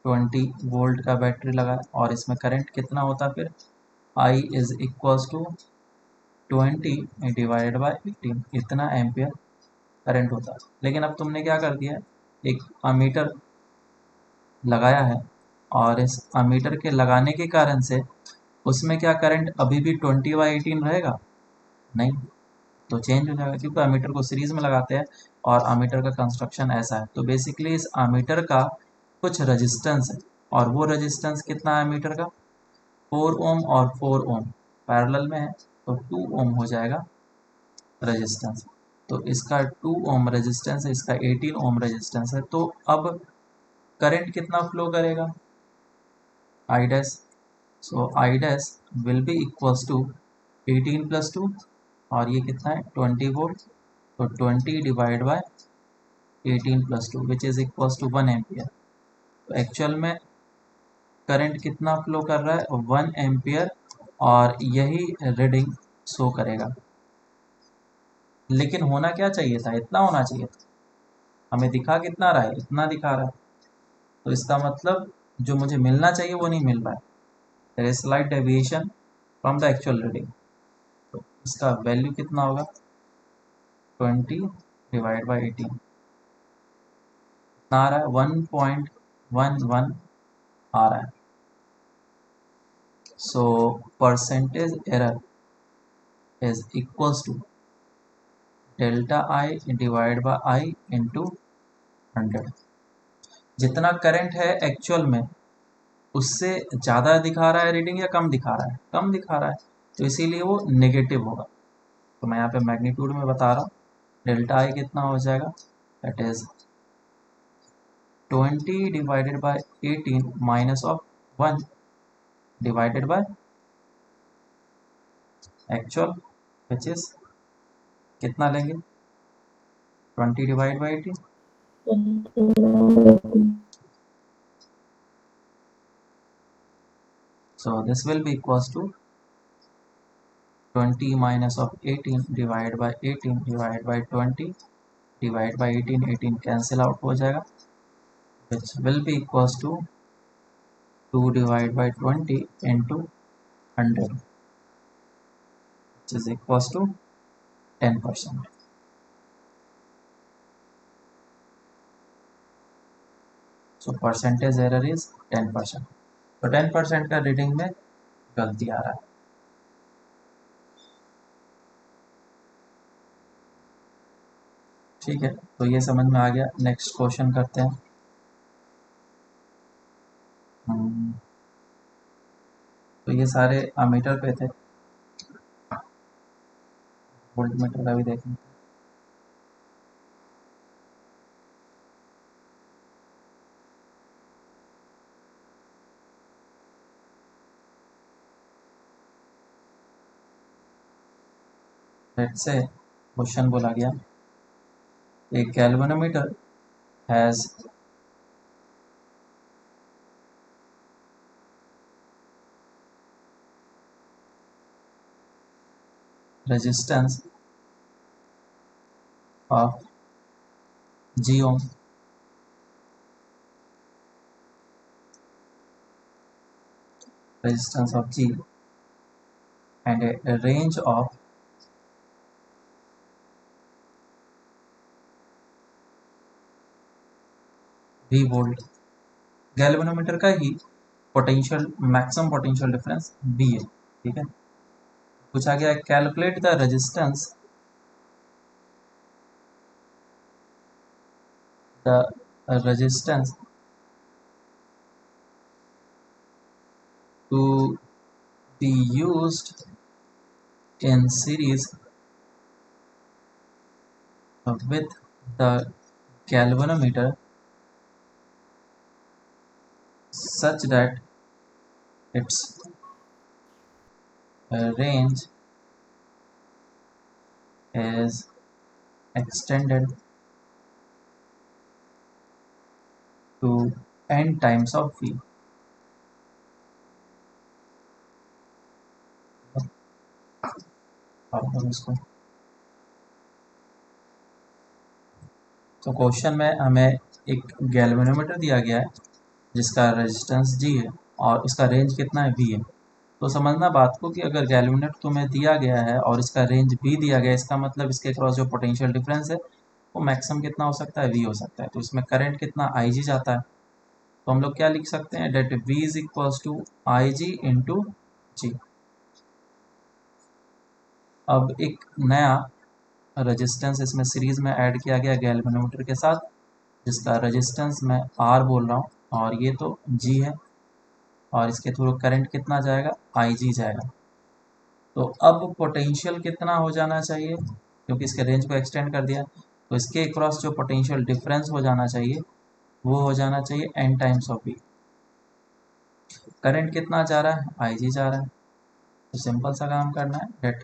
20 वोल्ट का बैटरी लगा और इसमें करंट कितना होता, फिर I is equals to 20 divided by 18, इतना एम्पियर करंट होता। लेकिन अब तुमने क्या कर दिया, एक अमीटर लगाया है, और इस अमीटर के लगाने के कारण से उसमें क्या करंट अभी भी 20/18 रहेगा, नहीं, तो चेंज हो जाएगा, क्योंकि अमीटर को सीरीज में लगाते हैं और अमीटर का कंस्ट्रक्शन ऐसा है। तो बेसिकली इस अमीटर का कुछ रेजिस्टेंस है, और वो रेजिस्टेंस कितना है अमीटर का, 4 ओम और 4 ओम पैरेलल में है, तो 2 ओम हो जाएगा रेजिस्टेंस। तो इसका 2 ओम रेजिस्टेंस है, इसका 18 ओम रेजिस्टेंस है। तो अब करंट कितना फ्लो करेगा, I dash, so I dash will be equals to 18 plus 2, और ये कितना है 20 वोल्ट, तो 20 divide by 18 plus 2 which is equals to 1 ampere. तो एक्चुअल में करंट कितना फ्लो कर रहा है 1 एम्पियर, और यही रीडिंग शो करेगा। लेकिन होना क्या चाहिए था, इतना होना चाहिए था। हमें दिखा कितना रहा है, इतना दिखा रहा है। तो इसका मतलब जो मुझे मिलना चाहिए वो नहीं मिल रहा है। There is slight deviation from the actual reading. तो इसका वैल्यू कितना होगा, 20 डिवाइड बाई 18 कितना आ रहा है, 1.11 आ रहा है। So percentage error is equals to delta I divide by I into 100। जितना करंट है एक्चुअल में उससे ज़्यादा दिखा रहा है रीडिंग या कम दिखा रहा है, कम दिखा रहा है, तो इसीलिए वो नेगेटिव होगा। तो मैं यहाँ पे मैग्नीट्यूड में बता रहा हूँ, डेल्टा आई कितना हो जाएगा, that is 20 divided by 18 minus of 1 divided by actual which is कितना लेंगे, 20 divide by 18। So this will be equals to 20 minus of 18 divided by 18 divided by 20 divided by 18, 18 cancel out हो जाएगा, which will be equals to 2 divided by 20 into 100, which is equals to 10%. So percentage error is 10%. तो 10% का रीडिंग में गलती आ रहा है। ठीक है, तो ये समझ में आ गया। नेक्स्ट क्वेश्चन करते हैं। तो ये सारे अमीटर पे थे, वोल्ट मीटर का भी देखेंगे। लेट्स से क्वेश्चन बोला गया, एक galvanometer has resistance of G ohm resistance of G and a range of V volt. Galvanometer का ही potential maximum potential difference V है। ठीक है, पूछा गया calculate the resistance to be used in series with the galvanometer such that its range is extended to n times of V। इसको तो क्वेश्चन में हमें एक गैल्वेनोमीटर दिया गया है जिसका रेजिस्टेंस G है और इसका रेंज कितना है V है। तो समझना बात को कि अगर गैल्वेनोमीटर तुम्हें दिया गया है और इसका रेंज V दिया गया है, इसका मतलब इसके क्रॉस जो पोटेंशियल डिफरेंस है वो मैक्सिमम कितना हो सकता है, V हो सकता है। तो इसमें करंट कितना IG जाता है, तो हम लोग क्या लिख सकते हैं, that V is equals to IG into G। अब एक नया रेजिस्टेंस इसमें सीरीज में ऐड किया गया गैल्वेनोमीटर के साथ, जिसका रेजिस्टेंस मैं R बोल रहा हूँ और ये तो G है, और इसके थ्रू करंट कितना जाएगा, IG जाएगा। तो अब पोटेंशियल कितना हो जाना चाहिए, क्योंकि इसके रेंज को एक्सटेंड कर दिया, तो इसके क्रॉस जो पोटेंशियल डिफरेंस हो जाना चाहिए वो हो जाना चाहिए n times of V। Current कितना जा रहा है, IG जा रहा है, तो सिंपल सा काम करना है, डेट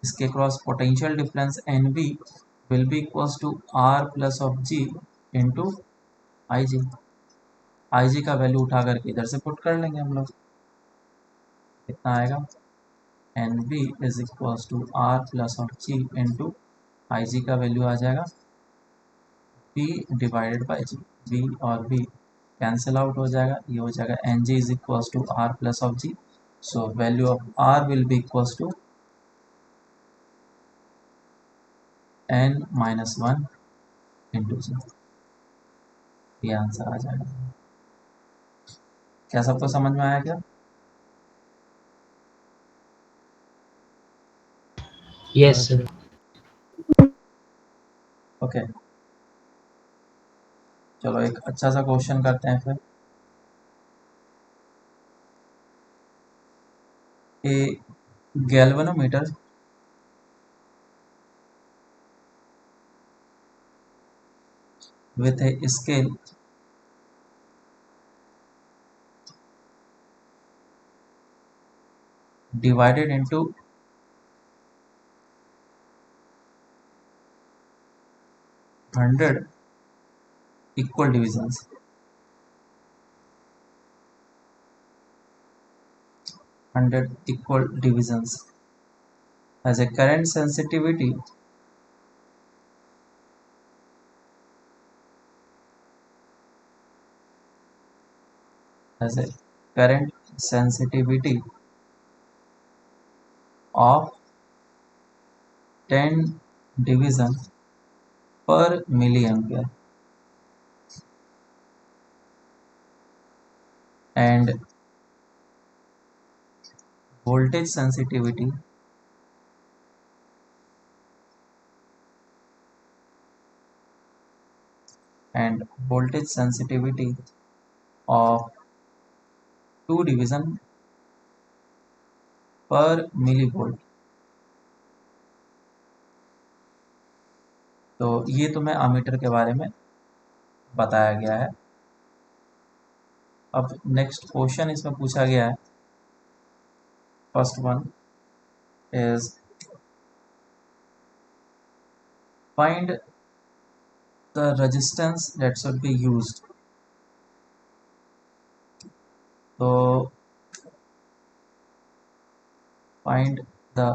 इसके cross potential difference NV will be equals to R plus of G into IG। IG का वैल्यू उठा करके इधर से पुट कर लेंगे हम लोग, कितना आएगा N V is equals to R plus of G into I G का वैल्यू आ जाएगा P divided by G. V और वी कैंसिल आउट हो जाएगा, ये हो जाएगा N G is equals to R plus of G. So value of R will be equals to N minus one into G. ये आंसर आ जाएगा। क्या सबको समझ में आया क्या? यस हाँ सर। सर। ओके, चलो एक अच्छा सा क्वेश्चन करते हैं फिर। ए galvanometer with a scale divided into 100 equal divisions. 100 equal divisions has a current sensitivity has a current sensitivity of 10 division per milliampere and voltage sensitivity of 2 division per millivolt। तो ये तुम्हें अमीटर के बारे में बताया गया है। अब नेक्स्ट क्वेश्चन इसमें पूछा गया है, first one is find the resistance that should be used। तो find the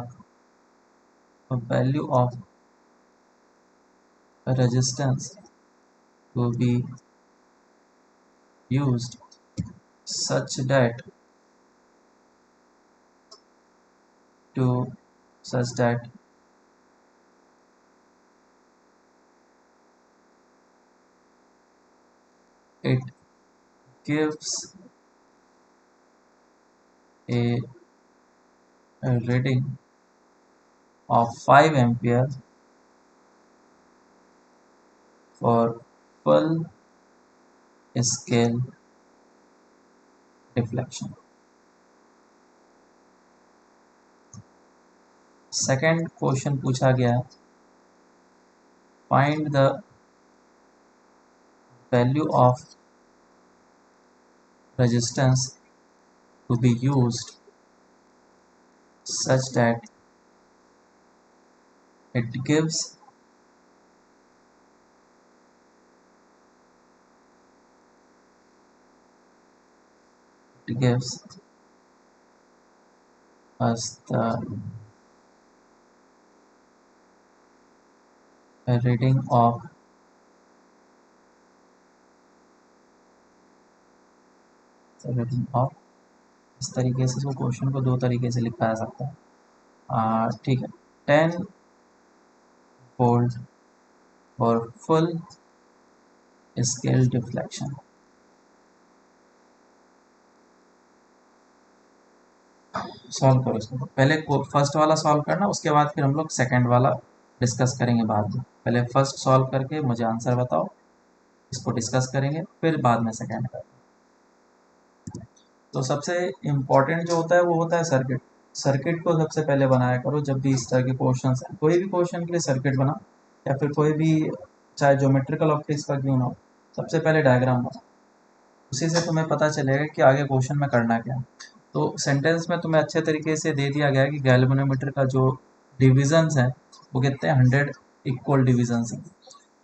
value of resistance to be used such that it gives a reading of 5 ampere for full scale deflection। Second question पूछा गया है, find the value of resistance to be used such that it gives us the reading of इस तरीके से इसको क्वेश्चन को दो तरीके से लिखा जा सकता है। ठीक है, 10 वोल्ट और फुल स्केल डिफ्लेक्शन। सॉल्व करो इसको, पहले फर्स्ट वाला सॉल्व करना, उसके बाद फिर हम लोग सेकंड वाला डिस्कस करेंगे बाद में। पहले फर्स्ट सॉल्व करके मुझे आंसर बताओ, इसको डिस्कस करेंगे, फिर बाद में सेकंड करेंगे। तो सबसे इम्पोर्टेंट जो होता है वो होता है सर्किट। सर्किट को सबसे पहले बनाया करो जब भी इस तरह के क्वेश्चन हैं। कोई भी क्वेश्चन के लिए सर्किट बना, या फिर कोई भी चाहे ज्योमेट्रिकल ऑप्टिक्स का क्यों ना हो, सबसे पहले डायग्राम बना, उसी से तुम्हें पता चलेगा कि आगे क्वेश्चन में करना क्या है। तो सेंटेंस में तुम्हें अच्छे तरीके से दे दिया गया है कि गैल्वेनोमीटर का जो डिविजन्स है वो कितने 100 इक्वल डिविजन्स हैं,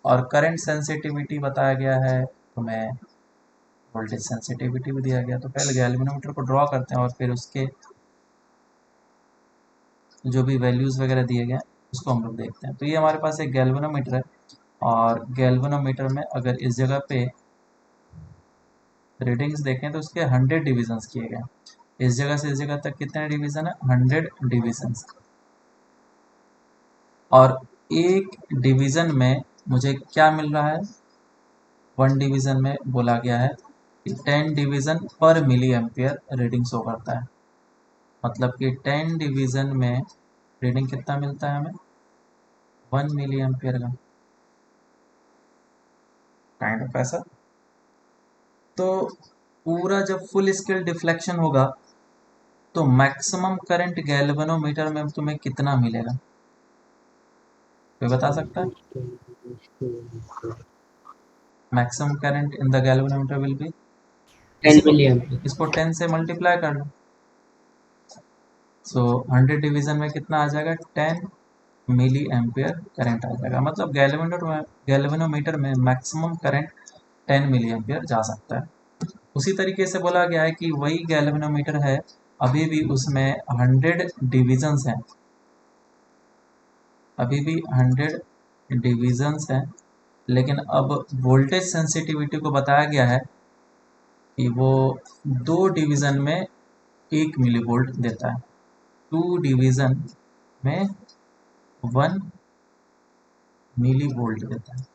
और करंट सेंसिटिविटी बताया गया है, तुम्हें वोल्टेज सेंसिटिविटी भी दिया गया। तो पहले गैल्वेनोमीटर को ड्रॉ करते हैं और फिर उसके जो भी वैल्यूज़ वगैरह दिए गए हैं उसको हम लोग देखते हैं। तो ये हमारे पास एक गैल्वेनोमीटर है, और गैल्वेनोमीटर में अगर इस जगह पे रीडिंग्स देखें तो उसके 100 डिविजन्स किए गए हैं। इस जगह से इस जगह तक कितने डिवीजन है? 100 डिविजन्स। और एक डिवीजन में मुझे क्या मिल रहा है? 1 डिवीजन में बोला गया है कि 10 डिवीजन पर मिली एम्पियर रीडिंग शो करता है। मतलब कि 10 डिवीजन में रीडिंग कितना मिलता है हमें? 1 मिली एम्पियर का काइंड ऑफ ऐसा। तो पूरा जब फुल स्केल डिफ्लेक्शन होगा तो मैक्सिमम करंट गैल्वेनोमीटर में तुम्हें कितना मिलेगा? कोई बता सकता है? Maximum current in the galvanometer will B, 10 million. इसको 10 से मल्टीप्लाई कर लो। सो 100 डिवीजन में कितना आ जाएगा? 10 मिली एम्पियर करंट आ जाएगा। मतलब गैल्वेनोमीटर में मैक्सिमम करंट 10 मिली एम्पियर जा सकता है। उसी तरीके से बोला गया है कि वही गैल्वेनोमीटर है, अभी भी उसमें 100 डिविजन्स हैं, अभी भी 100 डिविजन्स हैं, लेकिन अब वोल्टेज सेंसिटिविटी को बताया गया है कि वो 2 डिवीज़न में 1 मिली वोल्ट देता है, 2 डिवीज़न में 1 मिली वोल्ट देता है।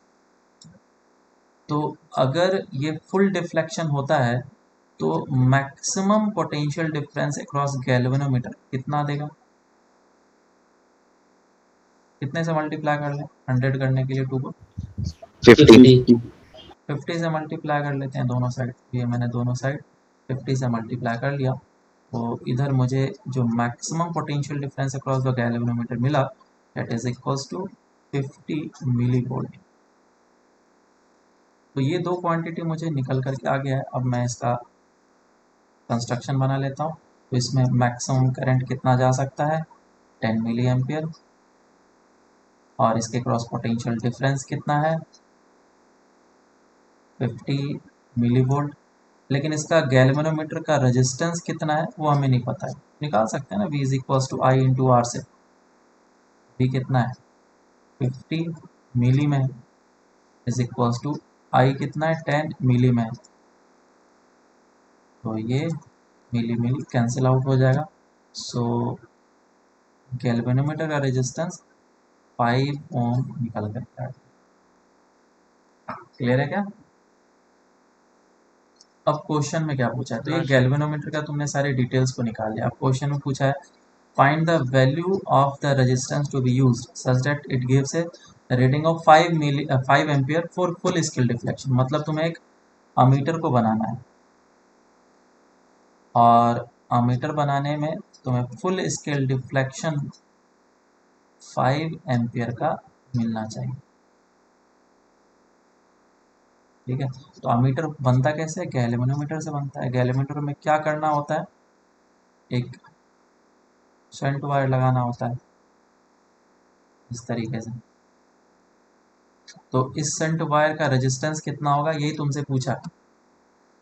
तो अगर ये फुल डिफ्लेक्शन होता है तो maximum potential difference across galvanometer कितना देगा? कितने से मल्टीप्लाई कर लें 100 करने के लिए 2 को? 50। 50 से मल्टीप्लाई कर लेते हैं दोनों साइड। ये मैंने दोनों साइड 50 से मल्टीप्लाई कर लिया, तो इधर मुझे जो maximum potential difference across the galvanometer मिला, that is equals to 50 millivolt. तो ये दो क्वांटिटी मुझे निकल करके आ गया है। अब मैं इसका कंस्ट्रक्शन बना लेता हूँ। तो इसमें मैक्सिमम करंट कितना जा सकता है? 10 मिली एम्पियर। और इसके क्रॉस पोटेंशियल डिफरेंस कितना है? 50 मिली वोल्ट। लेकिन इसका गैल्वेनोमीटर का रेजिस्टेंस कितना है वो हमें नहीं पता है। निकाल सकते हैं ना, V is equals to I into R से। V कितना है? 50 मिली में इज इक्वल्स टू आई कितना है? 10 मिली में। तो ये मिली मिली कैंसिल आउट हो जाएगा। सो गैल्वेनोमीटर का रेजिस्टेंस 5 ओम निकल करता है। क्लियर है क्या? अब क्वेश्चन में क्या पूछा है? तो ये हाँ सर। गैल्वेनोमीटर का तुमने सारे डिटेल्स को निकाल लिया। अब क्वेश्चन में पूछा है find the value of the resistance to be used such that it gives a reading of 5 ampere for full scale deflection। मतलब तुम्हें एक अमीटर को बनाना है, और अमीटर बनाने में तुम्हें फुल स्केल डिफ्लेक्शन 5 एम्पियर का मिलना चाहिए। ठीक है, तो अमीटर बनता कैसे है? गैल्वेनोमीटर से बनता है। गैल्वेनोमीटर में क्या करना होता है? एक शंट वायर लगाना होता है इस तरीके से। तो इस शंट वायर का रेजिस्टेंस कितना होगा, यही तुमसे पूछा।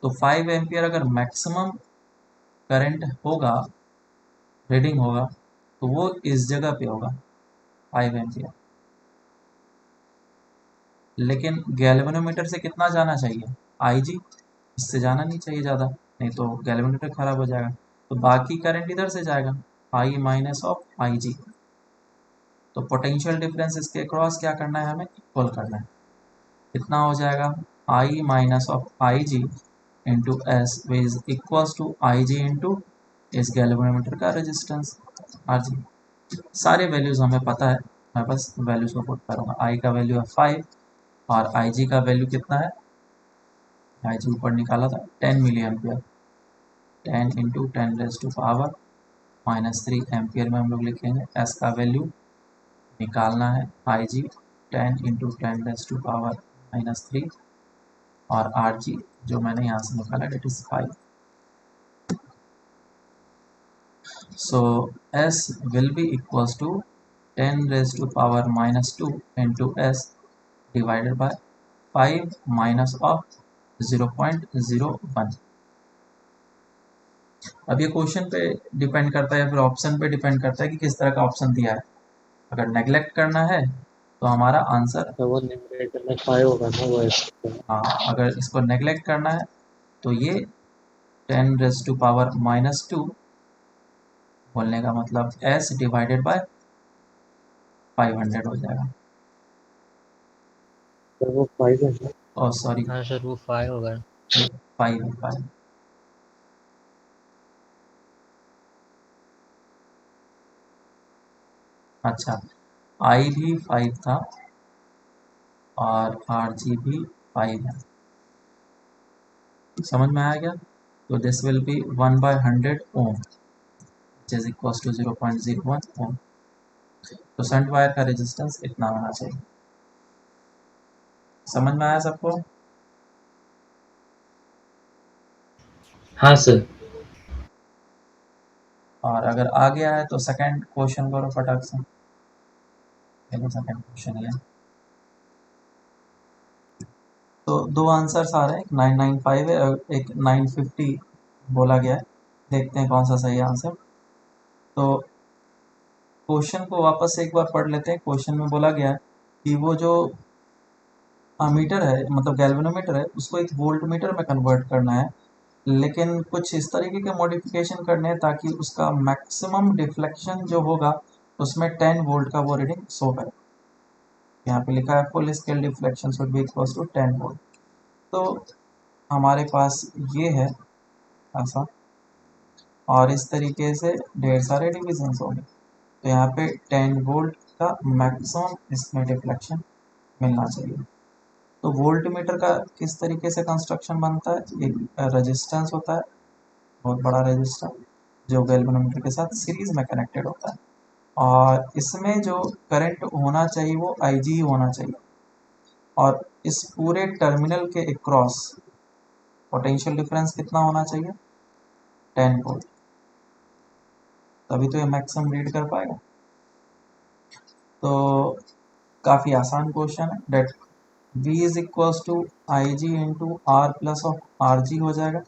तो 5 एम्पियर अगर मैक्सिमम करंट होगा, रीडिंग होगा, तो वो इस जगह पे होगा 5 एम्पियर। लेकिन गैल्वेनोमीटर से कितना जाना चाहिए? IG। इससे जाना नहीं चाहिए ज़्यादा, नहीं तो गैल्वेनोमीटर खराब हो जाएगा। तो बाकी करंट इधर से जाएगा, I माइनस ऑफ IG। तो पोटेंशियल डिफरेंस इसके क्रॉस क्या करना है? हमें इक्वल करना है। कितना हो जाएगा? I minus of IG into S is equals to I G into इस गैल्वेनोमीटर का रेजिस्टेंस आर जी। सारे वैल्यूज हमें पता है, मैं बस वैल्यूज को पुट करूँगा। आई का वैल्यू है 5 और आई जी का वैल्यू कितना है? आई जी ऊपर निकाला था 10 milli ampere. 10 into 10 raise to power -3 ampere में हम लोग लिखेंगे। एस का वैल्यू निकालना है, I G 10 into 10 raise to power -3, और आर जी जो मैंने यहाँ से निकाला that is 5। So S will be equals to 10 raised to power -2 into S divided by 5 minus of 0.01। अब ये क्वेश्चन पे डिपेंड करता है या फिर ऑप्शन पे डिपेंड करता है कि किस तरह का ऑप्शन दिया है। अगर नेग्लेक्ट करना है तो हमारा आंसर, तो वो न्यूमरेटर में 5 होगा ना वो ऐसे। हाँ, अगर इसको नेग्लेक्ट करना है तो ये 10⁻⁻² बोलने का मतलब s डिवाइडेड बाय 500 हो जाएगा। तो वो 5 है ना। और सॉरी, हाँ सर वो 5 होगा। 5 है 5। अच्छा, i भी 5 था और rg भी 5 है, समझ में आया क्या? तो this will be 1/100 ohm which is equal to 0.01 ohm. तो शंट वायर का रेजिस्टेंस इतना होना चाहिए। समझ में आया सबको? हाँ सर। और अगर आ गया है तो सेकंड क्वेश्चन करो फटाक से। सेकंड क्वेश्चन है, तो दो आंसर्स आ रहे हैं, एक 995 है और एक 950 बोला गया है। देखते हैं कौन सा सही आंसर। तो क्वेश्चन को वापस से एक बार पढ़ लेते हैं। क्वेश्चन में बोला गया है कि वो जो मीटर है, मतलब गैल्वेनोमीटर है, उसको एक वोल्ट मीटर में कन्वर्ट करना है, लेकिन कुछ इस तरीके के मॉडिफिकेशन करने हैं ताकि उसका मैक्सिमम डिफ्लेक्शन जो होगा उसमें 10 वोल्ट का वो रीडिंग शो करे। यहाँ पे लिखा है full scale deflection should be equal to 10 volt. तो हमारे पास ये है ऐसा, और इस तरीके से ढेर सारे डिविजन्स होंगे। तो यहाँ पे 10 वोल्ट का मैक्सिमम इसमें डिफ्लेक्शन मिलना चाहिए। तो वोल्ट मीटर का किस तरीके से कंस्ट्रक्शन बनता है? एक रेजिस्टेंस होता है, बहुत बड़ा रेजिस्टेंस, जो गैल्वेनोमीटर के साथ सीरीज में कनेक्टेड होता है, और इसमें जो करंट होना चाहिए वो IG होना चाहिए, और इस पूरे टर्मिनल के अक्रॉस पोटेंशियल डिफरेंस कितना होना चाहिए? 10 वोल्ट। तभी तो ये मैक्सिमम रीड कर पाएगा। तो काफ़ी आसान क्वेश्चन है। That V is equals to I G into R plus of R G हो जाएगा,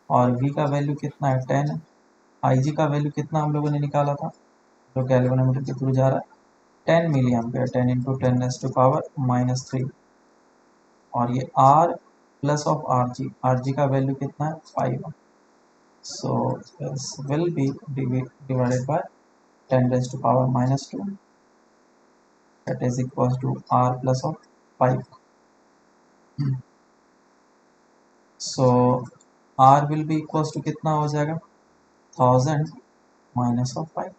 और V का वैल्यू कितना है? 10 है। आई जी का वैल्यू कितना हम लोगों ने निकाला था, जो गैल्वेनोमीटर के थ्रू जा रहा है? 10 मिली एम्पेयर, 10 इंटू 10⁻⁻³ और ये R प्लस ऑफ आर जी का वैल्यू कितना है? 5 है। So this will B divided by 10⁻⁻² that is equals to R plus of 5. So R will be equals to कितना हो जाएगा? 1000 minus of 5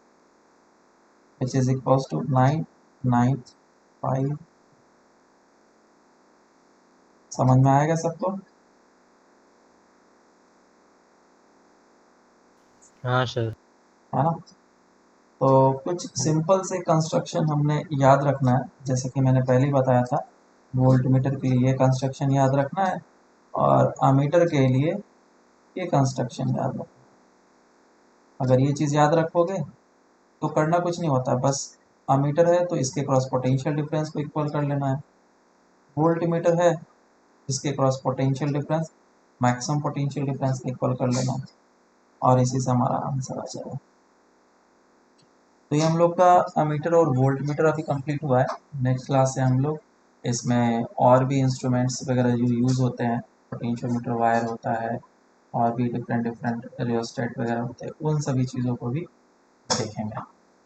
which is equals to 995। समझ में आएगा सबको? हाँ सर। है ना? तो कुछ सिंपल से कंस्ट्रक्शन हमने याद रखना है, जैसे कि मैंने पहले ही बताया था। वोल्ट मीटर के लिए कंस्ट्रक्शन याद रखना है, और अमीटर के लिए ये कंस्ट्रक्शन याद रखना है। अगर ये चीज़ याद रखोगे तो करना कुछ नहीं होता, बस अमीटर है तो इसके क्रॉस पोटेंशियल डिफरेंस को इक्वल कर लेना है। वोल्ट मीटर है, इसके cross potential difference maximum potential difference को इक्वल कर लेना है, और इसी से हमारा आंसर आ जाएगा। तो ये हम लोग का अमीटर और वोल्ट मीटर अभी कंप्लीट हुआ है। नेक्स्ट क्लास से हम लोग इसमें और भी इंस्ट्रूमेंट्स वगैरह जो यूज़ होते हैं, पोटेंशियल मीटर वायर होता है, और भी डिफरेंट डिफरेंट रियोस्टेट वगैरह होते हैं, उन सभी चीज़ों को भी देखेंगे।